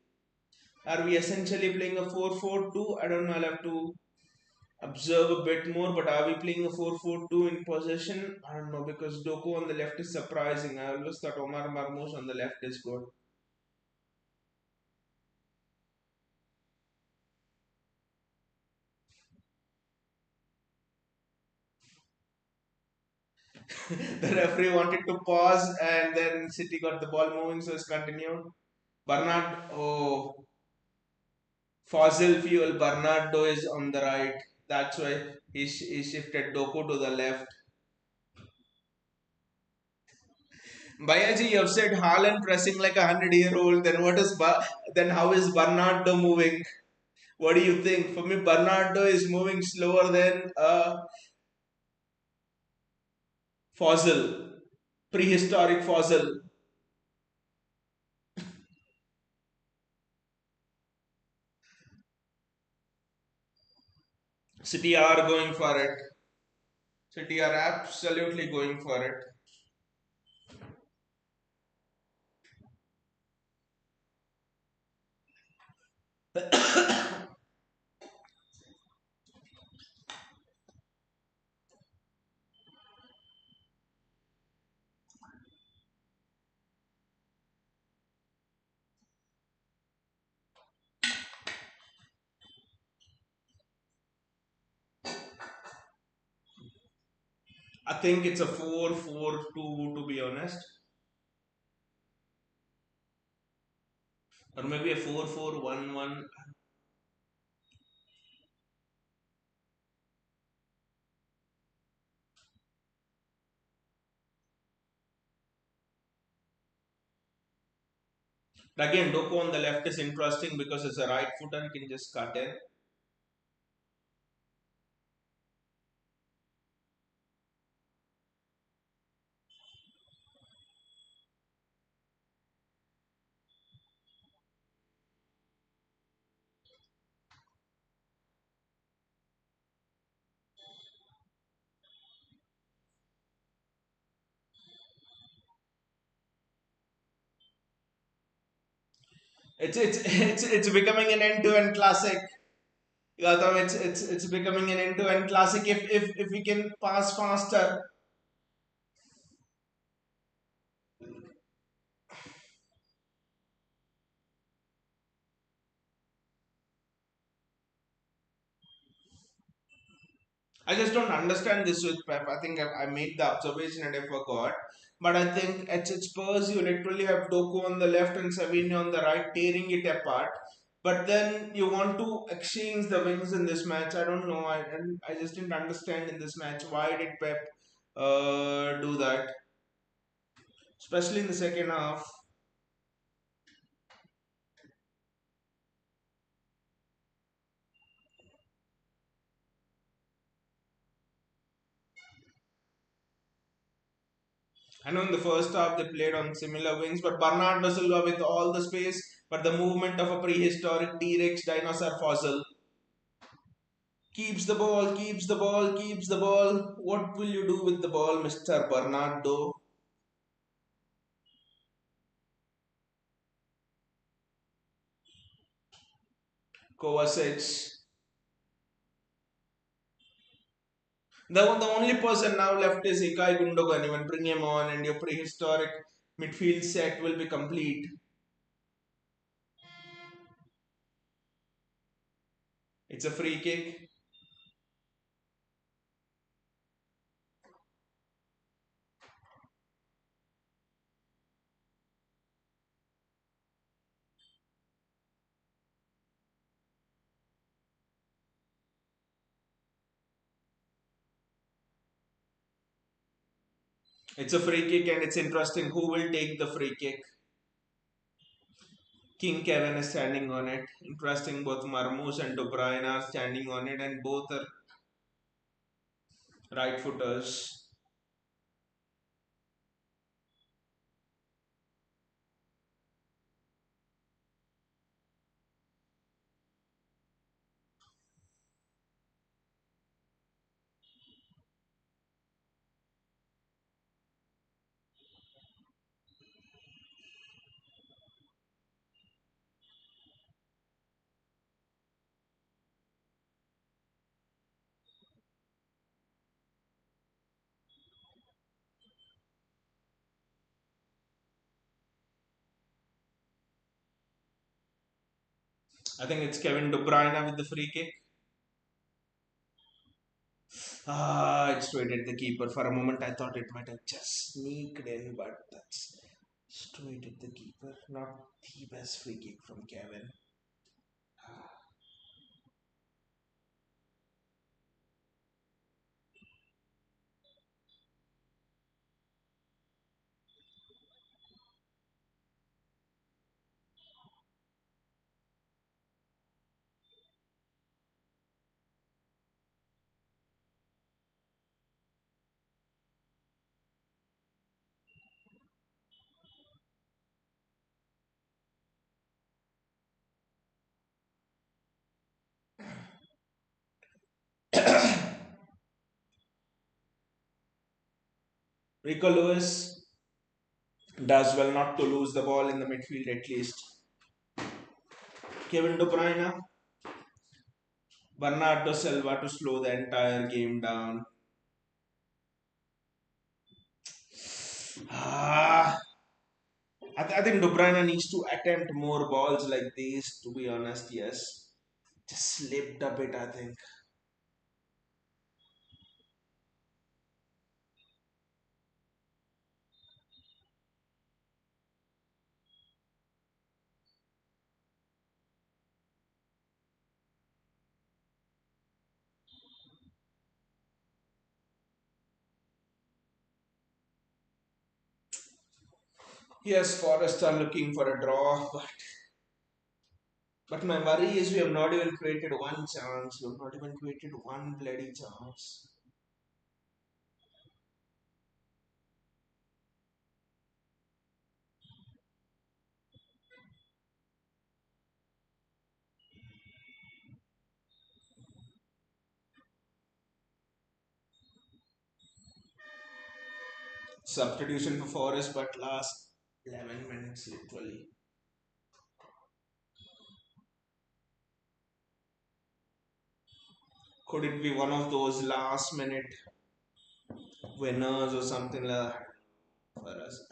Are we essentially playing a 4-4-2? I don't know. I'll have to observe a bit more, but are we playing a 4-4-2 in possession? I don't know because Doku on the left is surprising. I always thought Omar Marmoush on the left is good. The referee wanted to pause and then City got the ball moving, so it's continued. Bernard, oh, fossil fuel. Bernardo is on the right. That's why he shifted Doku to the left. Bayaji, you have said Haaland pressing like 100-year-old. Then then how is Bernardo moving? What do you think? For me, Bernardo is moving slower than a fossil, prehistoric fossil. City are going for it. City are absolutely going for it. I think it's a 4-4-2 to be honest, or maybe a 4-4-1-1. Again, Doku on the left is interesting because it's a right footer and can just cut in. It's becoming an end-to-end classic. Gautam, it's becoming an end-to-end classic. If we can pass faster. I just don't understand this with Pep. I think I made the observation and I forgot. But I think at Spurs, you literally have Doku on the left and Savinho on the right, tearing it apart. But then you want to exchange the wings in this match. I don't know. I just didn't understand in this match why did Pep do that, especially in the second half. I know in the first half they played on similar wings, but Bernardo Silva with all the space, but the movement of a prehistoric T-Rex dinosaur fossil. Keeps the ball, keeps the ball, keeps the ball. What will you do with the ball, Mr. Bernardo Kovacic? The only person now left is Ikai Gundogan. Even bring him on, and your prehistoric midfield set will be complete. It's a free kick. It's a free kick, and it's interesting who will take the free kick. King Kevin is standing on it. Interesting, both Marmoush and De Bruyne are standing on it, and both are right footers. I think it's Kevin De Bruyne with the free kick. Ah, it straight at the keeper. For a moment, I thought it might have just sneaked in, but that's straight at the keeper. Not the best free kick from Kevin. Rico Lewis does well not to lose the ball in the midfield at least. Kevin De Bruyne, Bernardo Silva to slow the entire game down. Ah, I think De Bruyne needs to attempt more balls like these. To be honest, yes, just slipped a bit. I think. Yes, Forest are looking for a draw, but my worry is we have not even created one chance. We have not even created one bloody chance. Substitution for Forest, but last 11 minutes literally. Could it be one of those last minute winners or something like that for us?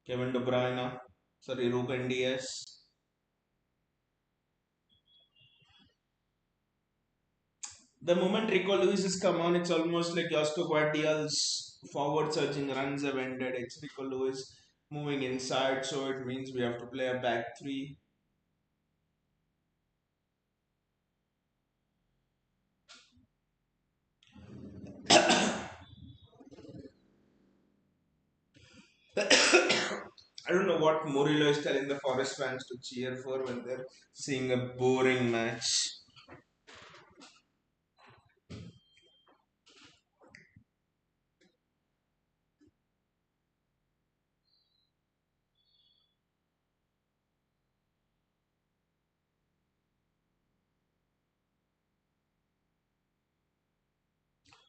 Kevin De Bruyne, sorry, Ruben Diaz. The moment Rico Lewis has come on, it's almost like Josko Guardiol's forward surging runs have ended. It's Rico Lewis moving inside, so it means we have to play a back three. I don't know what Murillo is telling the Forest fans to cheer for when they're seeing a boring match.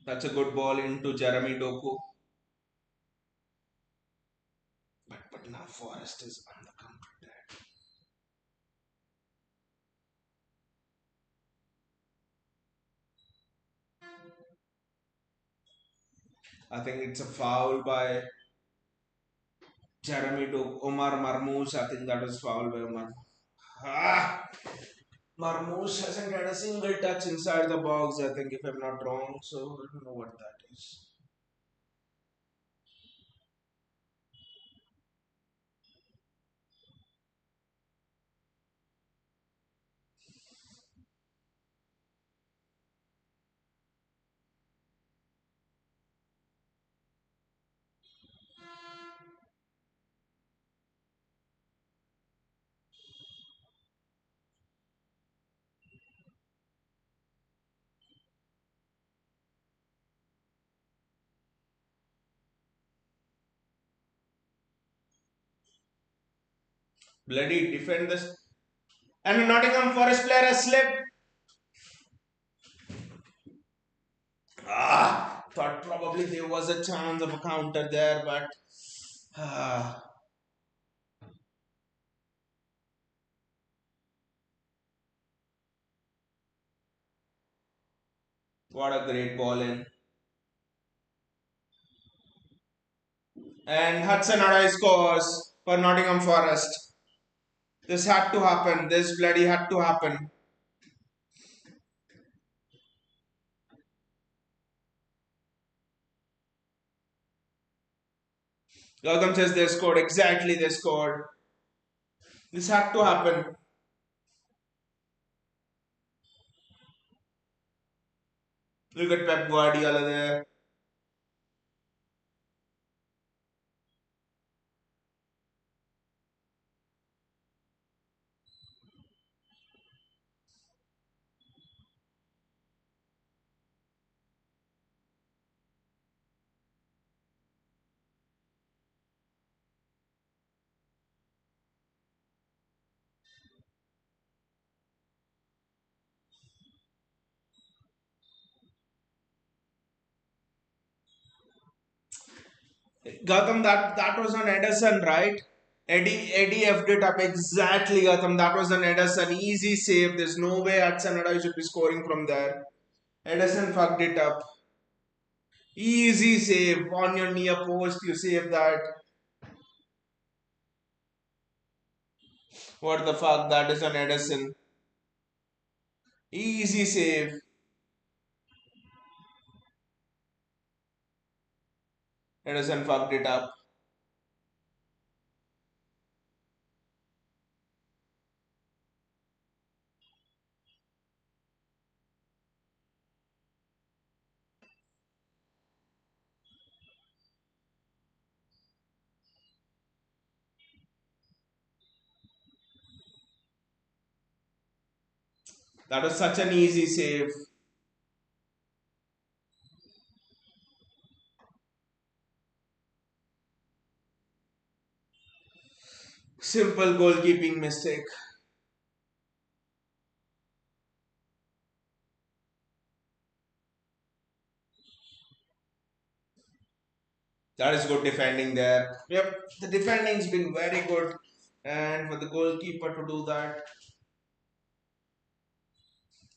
That's a good ball into Jeremy Doku. But now Forest is on the counter attack. I think it's a foul by Jeremy to Omar Marmoush. I think that was foul by Omar. Ah, Marmoush hasn't had a single touch inside the box. I think, if I'm not wrong. So I don't know what that is. Bloody defend this. And Nottingham Forest player has slipped. Thought probably there was a chance of a counter there, but ah, what a great ball in. And Hudson Odoi scores for Nottingham Forest. This had to happen. This bloody had to happen. Gautam says they scored. Exactly, they scored. This had to happen. Look at Pep Guardiola there. Gautam, that was on Edison, right? Eddie F did up exactly, Gautam. That was an Edison. Easy save. There's no way Hudson Odoi should be scoring from there. Edison fucked it up. Easy save on your near post. You save that. What the fuck? That is an Edison. Easy save. Edison fucked it up. That was such an easy save. Simple goalkeeping mistake. That is good defending there. Yep, the defending's been very good. And for the goalkeeper to do that,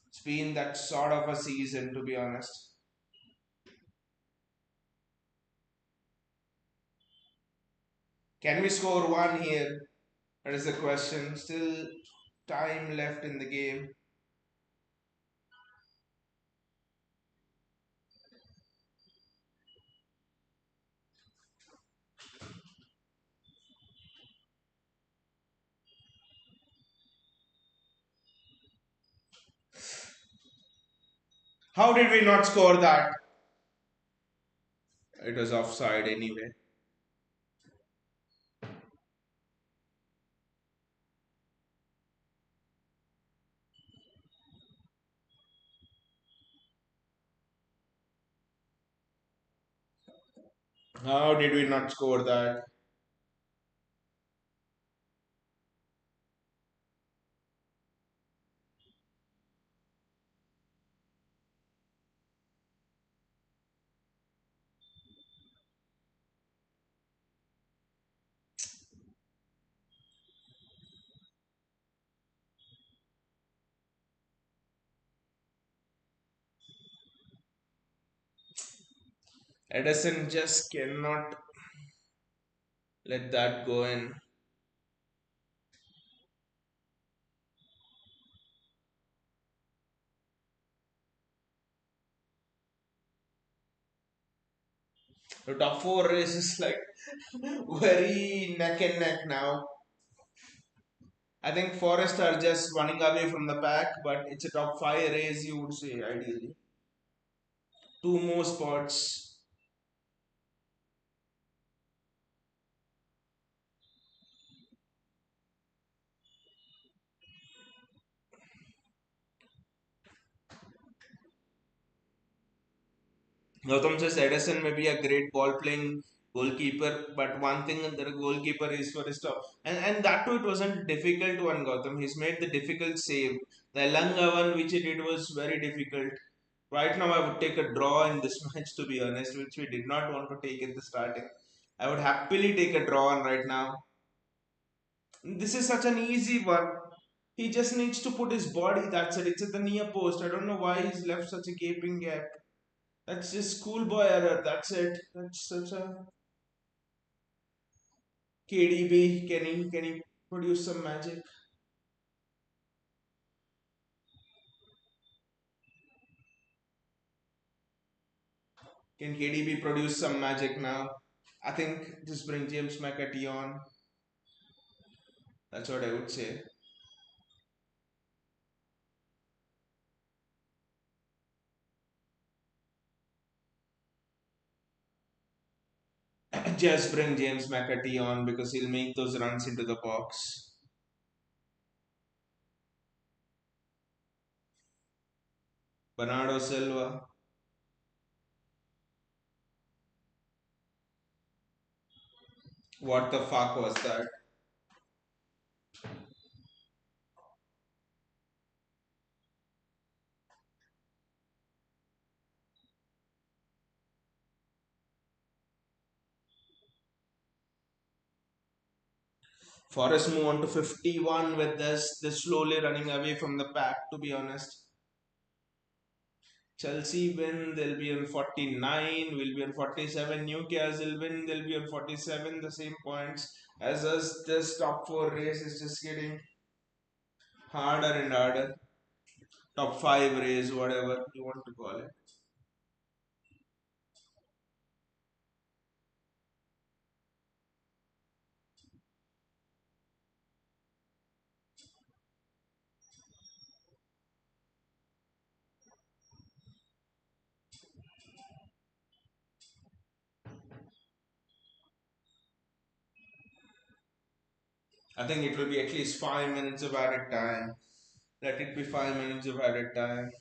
it's been that sort of a season, to be honest. Can we score one here? That is the question. Still time left in the game. How did we not score that? It was offside anyway. How did we not score that? Edison just cannot let that go in. The top four race is like very neck and neck now. I think Forest are just running away from the pack, but it's a top five race, you would say, ideally. Two more spots. Gautam says Edison may be a great ball playing goalkeeper, but one thing that a goalkeeper is for his top. And that too, it wasn't difficult one, Gautam. He's made the difficult save. The Elanga one, which he did, was very difficult. Right now, I would take a draw in this match, to be honest, which we did not want to take at the starting. I would happily take a draw on right now. This is such an easy one. He just needs to put his body, that's it. It's at the near post. I don't know why he's left such a gaping gap. That's just schoolboy error. That's it. That's such a KDB. Can he produce some magic? Can KDB produce some magic now? I think just bring James McAtee on. That's what I would say. Just bring James McAtee on because he'll make those runs into the box. Bernardo Silva. What the fuck was that? Forest move on to 51 with this. They're slowly running away from the pack, to be honest. Chelsea win, they'll be on 49, we'll be on 47. Newcastle win, they'll be on 47, the same points as us. This top four race is just getting harder and harder. Top five race, whatever you want to call it. I think it will be at least 5 minutes of added time. Let it be 5 minutes of added time.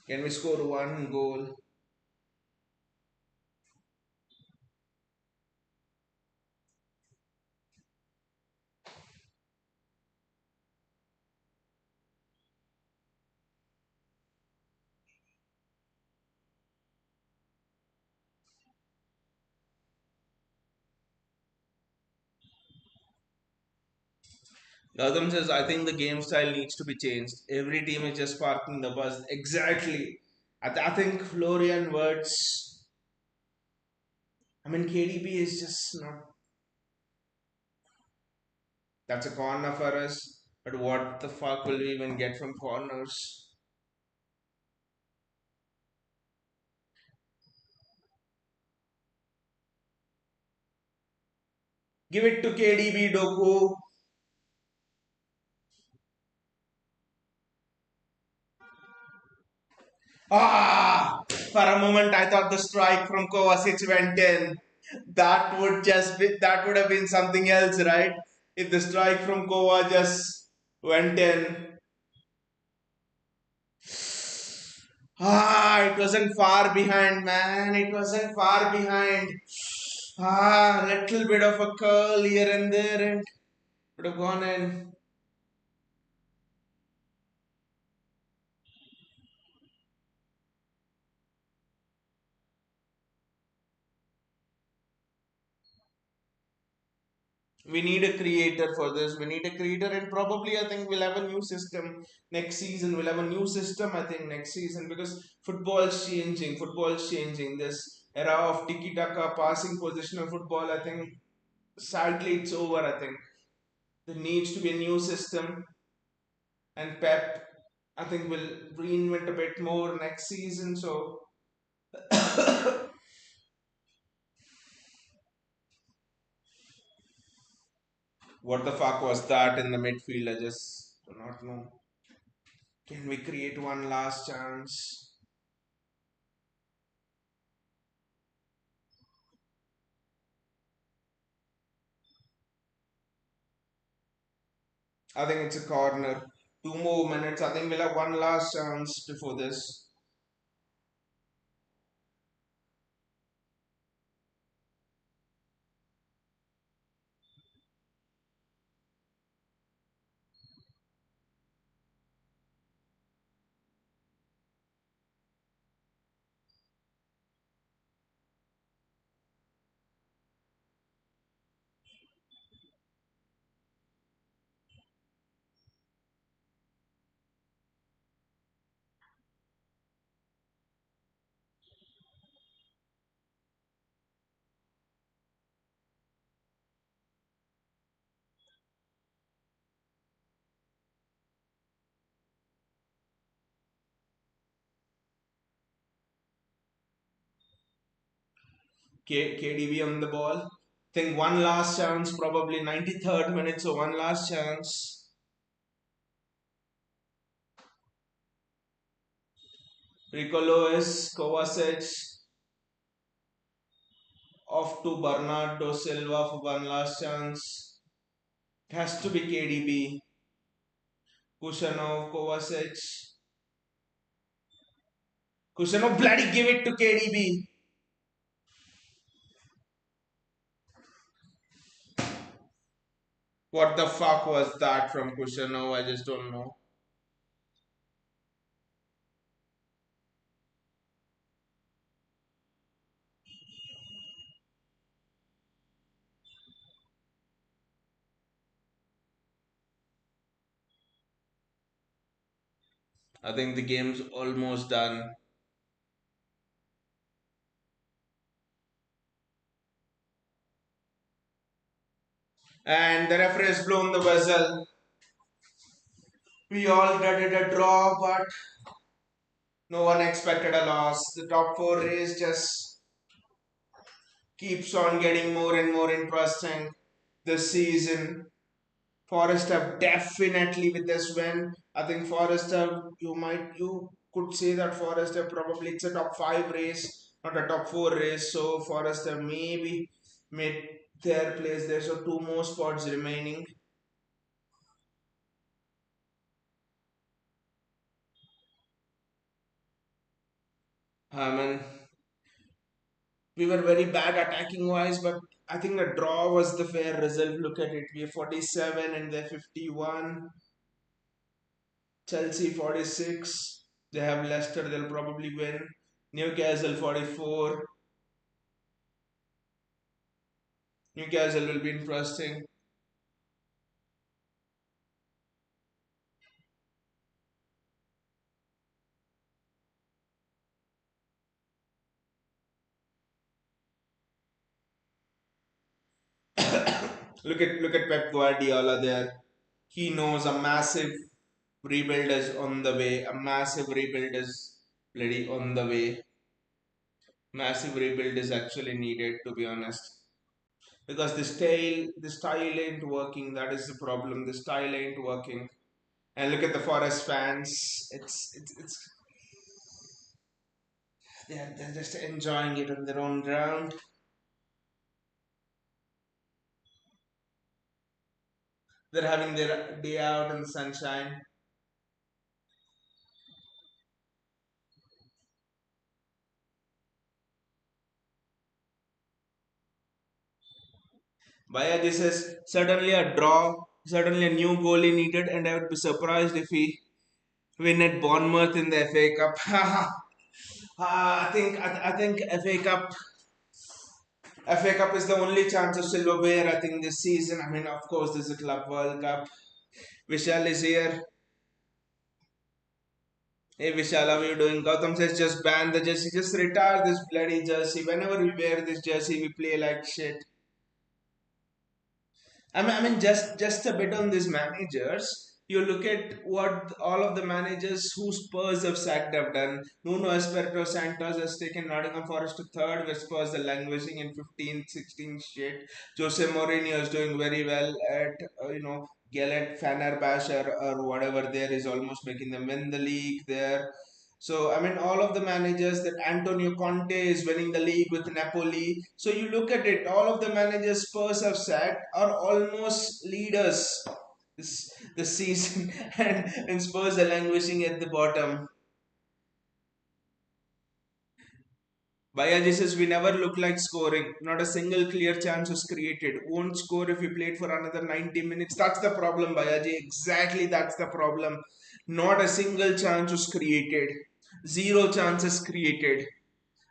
Can we score one goal? Gautam says, I think the game style needs to be changed. Every team is just parking the bus. Exactly. I think Florian words. I mean, KDB is just not. That's a corner for us. But what the fuck will we even get from corners? Give it to KDB, Doku. Ah! For a moment, I thought the strike from Kovacic went in. That would have been something else, right? If the strike from Kova just went in. Ah, it wasn't far behind, man. It wasn't far behind. Ah, little bit of a curl here and there, and would have gone in. We need a creator for this. We need a creator, and probably I think we'll have a new system next season. We'll have a new system, I think, next season because football's changing. Football's changing. This era of tiki taka, passing positional football, I think, sadly, it's over. I think there needs to be a new system, and Pep, I think, will reinvent a bit more next season. So, what the fuck was that in the midfield? I just do not know. Can we create one last chance? I think it's a corner. 2 more minutes. I think we'll have one last chance before this. KDB on the ball. Think one last chance, probably 93rd minute, so one last chance. Rico Lewis, Kovacic, off to Bernardo Silva for one last chance. It has to be KDB. Kushanov, Kovacic. Kushanov, bloody give it to KDB. What the fuck was that from Kushanov? I just don't know. I think the game's almost done. And the referee has blown the whistle. We all dreaded a draw, but no one expected a loss. The top four race just keeps on getting more and more interesting this season. Forest have definitely with this win. I think Forest have you could say that Forest have probably it's a top five race, not a top four race. So Forest have maybe made their place there. So two more spots remaining. I mean, we were very bad attacking wise, but I think the draw was the fair result. Look at it. We have 47 and they're 51. Chelsea 46. They have Leicester, they'll probably win. Newcastle 44. Newcastle will be interesting. Look at Pep Guardiola there. He knows a massive rebuild is on the way. A massive rebuild is bloody on the way. Massive rebuild is actually needed to be honest. Because the style ain't working. That is the problem. The style ain't working. And look at the Forest fans. It's they're just enjoying it on their own ground. They're having their day out in the sunshine. But yeah, this is certainly a draw, certainly a new goalie needed, and I would be surprised if we win at Bournemouth in the FA Cup. I think FA Cup FA Cup is the only chance of silverware, I think, this season. I mean, of course, there's a Club World Cup. Vishal is here. Hey Vishal, how are you doing? Gautam says just ban the jersey, just retire this bloody jersey. Whenever we wear this jersey, we play like shit. I mean, just a bit on these managers. You look at what all of the managers who Spurs have sacked have done. Nuno Espirito Santos has taken Nottingham Forest to third, with Spurs are languishing in 15th, 16th shit. Jose Mourinho is doing very well at Gallet, Fenerbahce or whatever there is almost making them win the league there. So I mean, all of the managers that Antonio Conte is winning the league with Napoli. So you look at it, all of the managers Spurs have sacked are almost leaders this season, and Spurs are languishing at the bottom. Bayaji says we never look like scoring. Not a single clear chance was created. Won't score if we played for another 90 minutes. That's the problem, Bayaji. Exactly, that's the problem. Not a single chance was created. Zero chances created.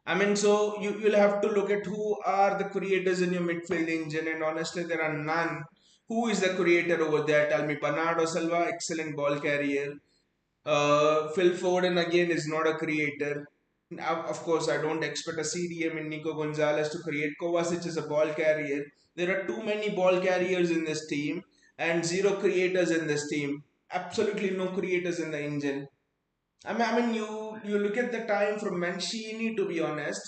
I mean, so you'll have to look at who are the creators in your midfield engine, and honestly, there are none. Who is the creator over there? Tell me. Bernardo Silva, excellent ball carrier. Phil Foden again is not a creator. Now, of course, I don't expect a CDM in Nico Gonzalez to create. Kovacic is a ball carrier. There are too many ball carriers in this team and zero creators in this team. Absolutely no creators in the engine. I mean, you look at the time from Mancini, to be honest.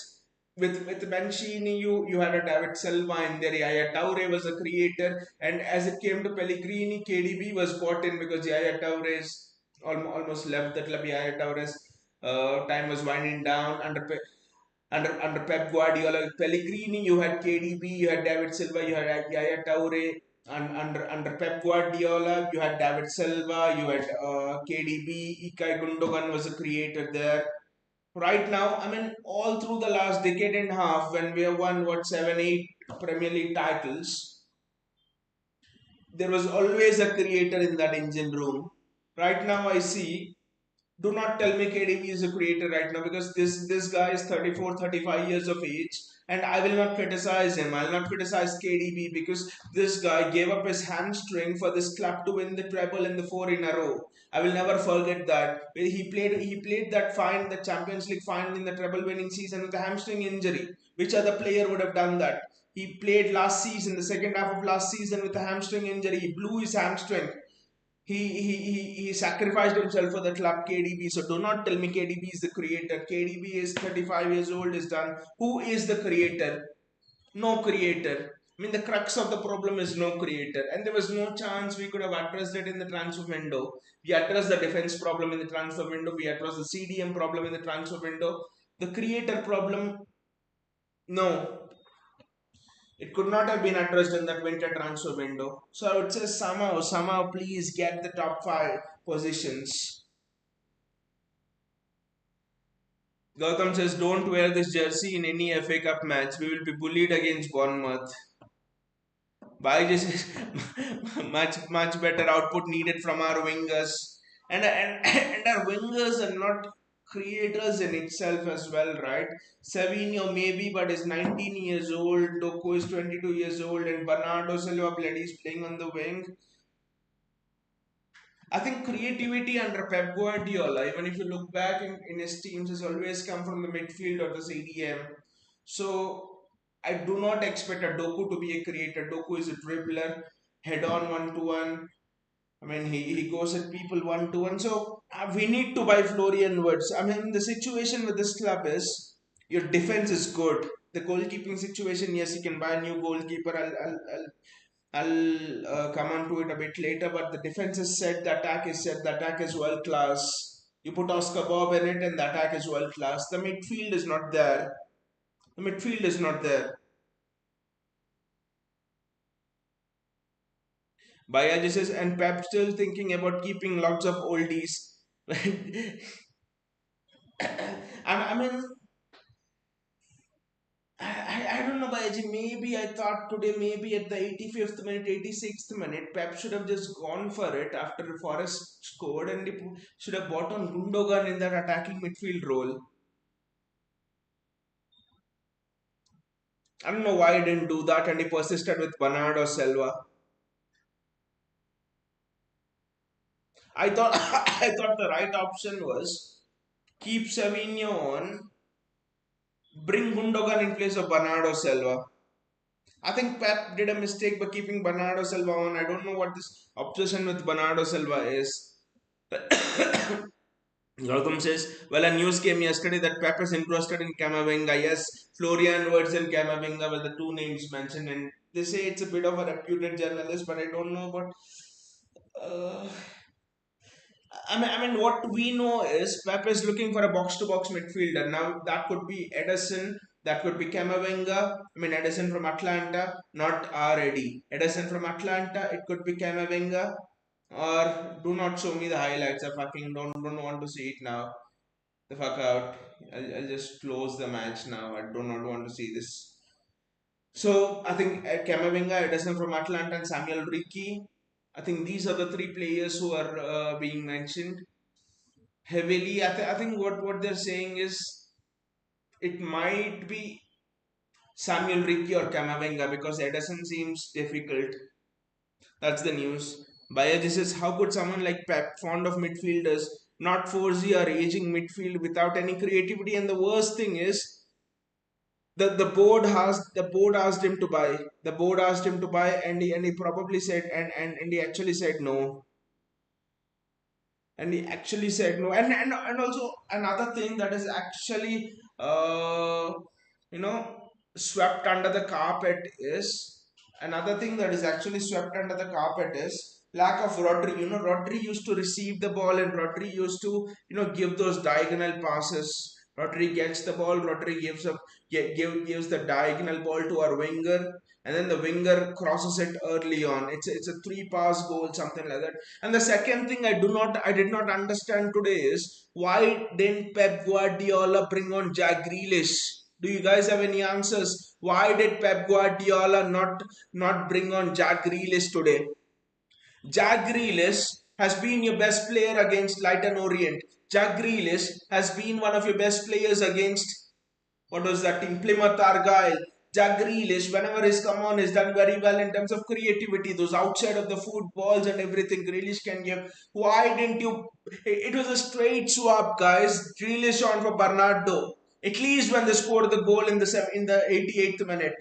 With Mancini, you had a David Silva in there. Yaya Toure was a creator, and as it came to Pellegrini, KDB was bought in because Yaya Toure's almost left the club. Yaya Toure's time was winding down under Pep Guardiola. With Pellegrini, you had KDB, you had David Silva, you had Yaya Toure. And under Pep Guardiola, you had David Silva, you had KDB, Ikai Gundogan was a creator there. Right now, I mean, all through the last decade and a half, when we have won what 7, 8 Premier League titles, there was always a creator in that engine room. Right now, I see, do not tell me KDB is a creator right now, because this guy is 34, 35 years of age, and I will not criticize him. I'll not criticize KDB because this guy gave up his hamstring for this club to win the treble in the four in a row. I will never forget that. He played that fine, the Champions League final in the treble winning season with a hamstring injury. Which other player would have done that? He played last season, the second half of last season, with a hamstring injury. He blew his hamstring. He sacrificed himself for the club, KDB. So do not tell me KDB is the creator. KDB is 35 years old, is done. Who is the creator? No creator. I mean, the crux of the problem is no creator, and there was no chance we could have addressed it in the transfer window. We addressed the defense problem in the transfer window. We addressed the CDM problem in the transfer window. The creator problem, no, it could not have been addressed in that winter transfer window. So I would say somehow, please get the top five positions. Gautam says, don't wear this jersey in any FA Cup match. We will be bullied against Bournemouth. Baiji says, much better output needed from our wingers. And our wingers are not creators in itself as well, right? Savinho maybe, but is 19 years old. Doku is 22 years old, and Bernardo Silva bloody is playing on the wing. I think creativity under Pep Guardiola, even if you look back in his teams, has always come from the midfield or the CDM. So I do not expect a Doku to be a creator. Doku is a dribbler, head on 1-to-1. I mean, he goes at people 1-to-1. So we need to buy Florian Wirtz. I mean, the situation with this club is your defense is good. The goalkeeping situation, yes, you can buy a new goalkeeper. I'll come on to it a bit later, but the defense is set, the attack is set, the attack is world class. You put Oscar Bob in it, and the attack is world class. The midfield is not there. The midfield is not there. Bayaji says, and Pep still thinking about keeping lots of oldies. I mean, I don't know, Bayaji. Maybe I thought today, maybe at the 85th minute, 86th minute, Pep should have just gone for it after Forest scored, and he should have bought on Gundogan in that attacking midfield role. I don't know why he didn't do that and he persisted with Bernardo Silva. I thought I thought the right option was keep Savinho on, bring Gundogan in place of Bernardo Silva. I think Pep did a mistake by keeping Bernardo Silva on. I don't know what this obsession with Bernardo Silva is. Gautam says, well, a news came yesterday that Pep is interested in Camavinga. Yes, Florian Wirtz and Camavinga were the two names mentioned, and they say it's a bit of a reputed journalist, but I don't know. But uh, what we know is Pep is looking for a box-to-box midfielder. Now that could be Edison, that could be Camavinga. Edison from Atlanta, not already. Edison from Atlanta, it could be Camavinga. Or do not show me the highlights. I fucking don't want to see it now. The fuck out. I'll just close the match now. I do not want to see this. So I think Camavinga, Edison from Atlanta, and Samuel Ricky. I think these are the three players who are being mentioned heavily. I think what they're saying is it might be Samuel Ricky or Camavinga because Edison seems difficult. That's the news. Bayaji says, how could someone like Pep, fond of midfielders, not foresee our aging midfield without any creativity? And the worst thing is, the board asked him to buy. The board asked him to buy, and he probably said and he actually said no. And he actually said no. And also another thing that is actually you know swept under the carpet is another thing that is actually swept under the carpet is lack of Rodri. Rodri used to receive the ball and Rodri used to give those diagonal passes. Rodri gets the ball, Rodri gives the diagonal ball to our winger, and then the winger crosses it early on. It's a three pass goal, something like that. And the second thing I did not understand today is why didn't Pep Guardiola bring on Jack Grealish? Do you guys have any answers? Why did Pep Guardiola not bring on Jack Grealish today? Jack Grealish has been your best player against Leighton Orient. Jack Grealish has been one of your best players against what was that team? Plymouth Argyle. Jack Grealish, whenever he's come on, has done very well in terms of creativity. Those outside of the footballs and everything Grealish can give. Why didn't you? It was a straight swap, guys. Grealish on for Bernardo. At least when they scored the goal in the 88th minute.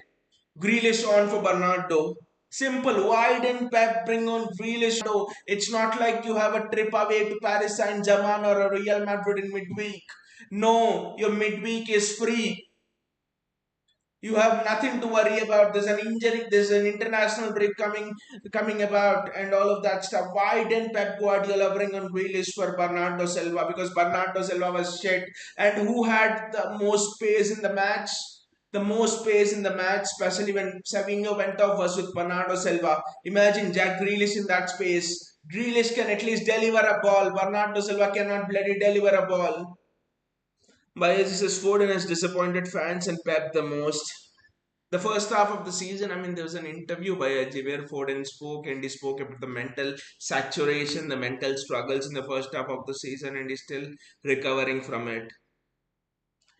Grealish on for Bernardo. Simple. Why didn't Pep bring on Grealish? It's not like you have a trip away to Paris Saint-Germain or a Real Madrid in midweek. No, your midweek is free. You have nothing to worry about. There's an injury, there's an international break coming about, and all of that stuff. Why didn't Pep Guardiola bring on Grealish for Bernardo Silva? Because Bernardo Silva was shit. And who had the most pace in the match? The most pace in the match, especially when Savinho went off, was with Bernardo Silva. Imagine Jack Grealish in that space. Grealish can at least deliver a ball. Bernardo Silva cannot bloody deliver a ball. Bias says Foden has disappointed fans and Pep the most. The first half of the season, there was an interview by Aji where Foden spoke and he spoke about the mental saturation, the mental struggles in the first half of the season, and he's still recovering from it.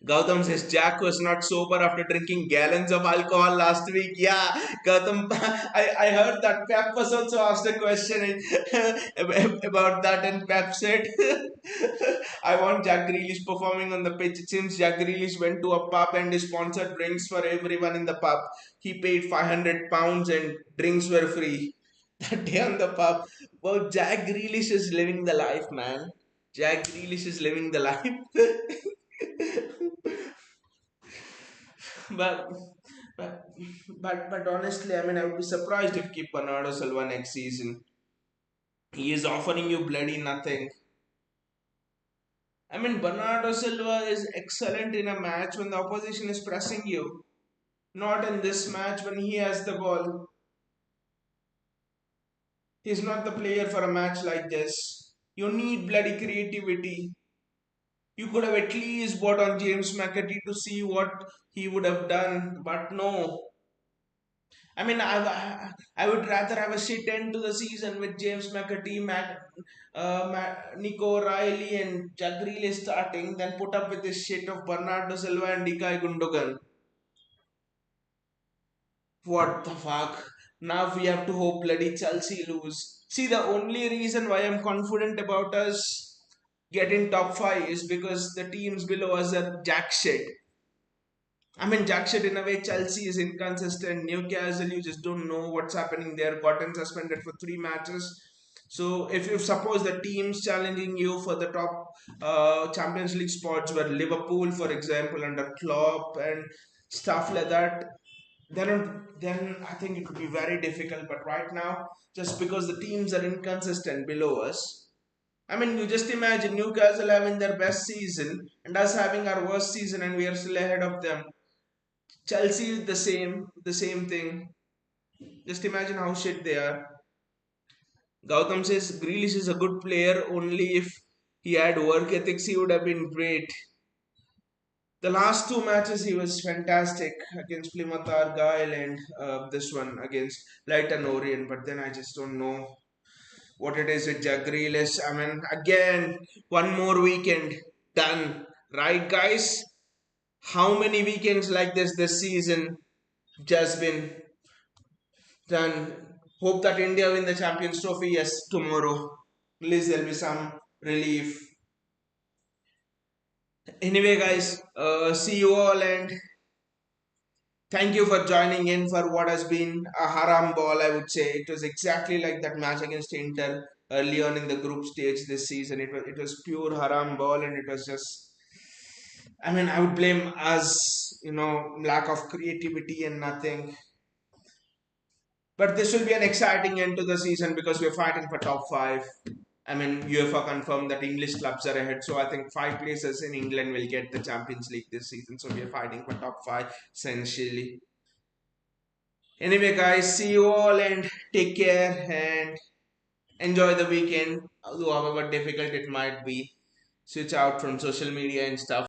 Gautam says Jack was not sober after drinking gallons of alcohol last week. Yeah, Gautam, I heard that Pep was also asked a question about that, and Pep said, I want Jack Grealish performing on the pitch. It seems Jack Grealish went to a pub and he sponsored drinks for everyone in the pub. He paid £500 and drinks were free that day on the pub. Well, Jack Grealish is living the life, man. Jack Grealish is living the life. but but but honestly, I would be surprised if keep Bernardo Silva next season. He is offering you bloody nothing. Bernardo Silva is excellent in a match when the opposition is pressing you. Not in this match when he has the ball. He's not the player for a match like this. You need bloody creativity. You could have at least bought on James McAtee to see what he would have done, but no. I would rather have a shit end to the season with James McAtee, Nico Riley, and Jack Grealish starting than put up with this shit of Bernardo Silva and Dikai Gundogan. What the fuck? Now we have to hope bloody Chelsea lose. See, the only reason why I'm confident about us getting top five is because the teams below us are jack shit. I mean, jack shit in a way. Chelsea is inconsistent. Newcastle, you just don't know what's happening there. Gotten suspended for 3 matches. So, if you suppose the teams challenging you for the top Champions League spots were Liverpool, for example, under Klopp and stuff like that, then I think it would be very difficult. But right now, just because the teams are inconsistent below us, I mean, you just imagine Newcastle having their best season and us having our worst season, and we are still ahead of them. Chelsea is the same thing. Just imagine how shit they are. Gautam says Grealish is a good player only if he had work ethics. He would have been great. The last two matches he was fantastic against Plymouth Argyle and this one against Leighton Orient. But then I just don't know what it is with Jack Grealish. I mean, again, one more weekend done, right, guys? How many weekends like this season just been done? Hope that India win the Champions Trophy. Yes, tomorrow. Please, there'll be some relief. Anyway, guys, see you all and thank you for joining in for what has been a haram ball, I would say. It was exactly like that match against Inter early on in the group stage this season. It was pure haram ball, and it was just. I mean, I would blame us, lack of creativity and nothing. But this will be an exciting end to the season because we're fighting for top five. I mean, UEFA confirmed that English clubs are ahead, so I think five places in England will get the Champions League this season. So we're fighting for top five essentially. Anyway, guys, see you all and take care and enjoy the weekend. Although, however difficult it might be, switch out from social media and stuff.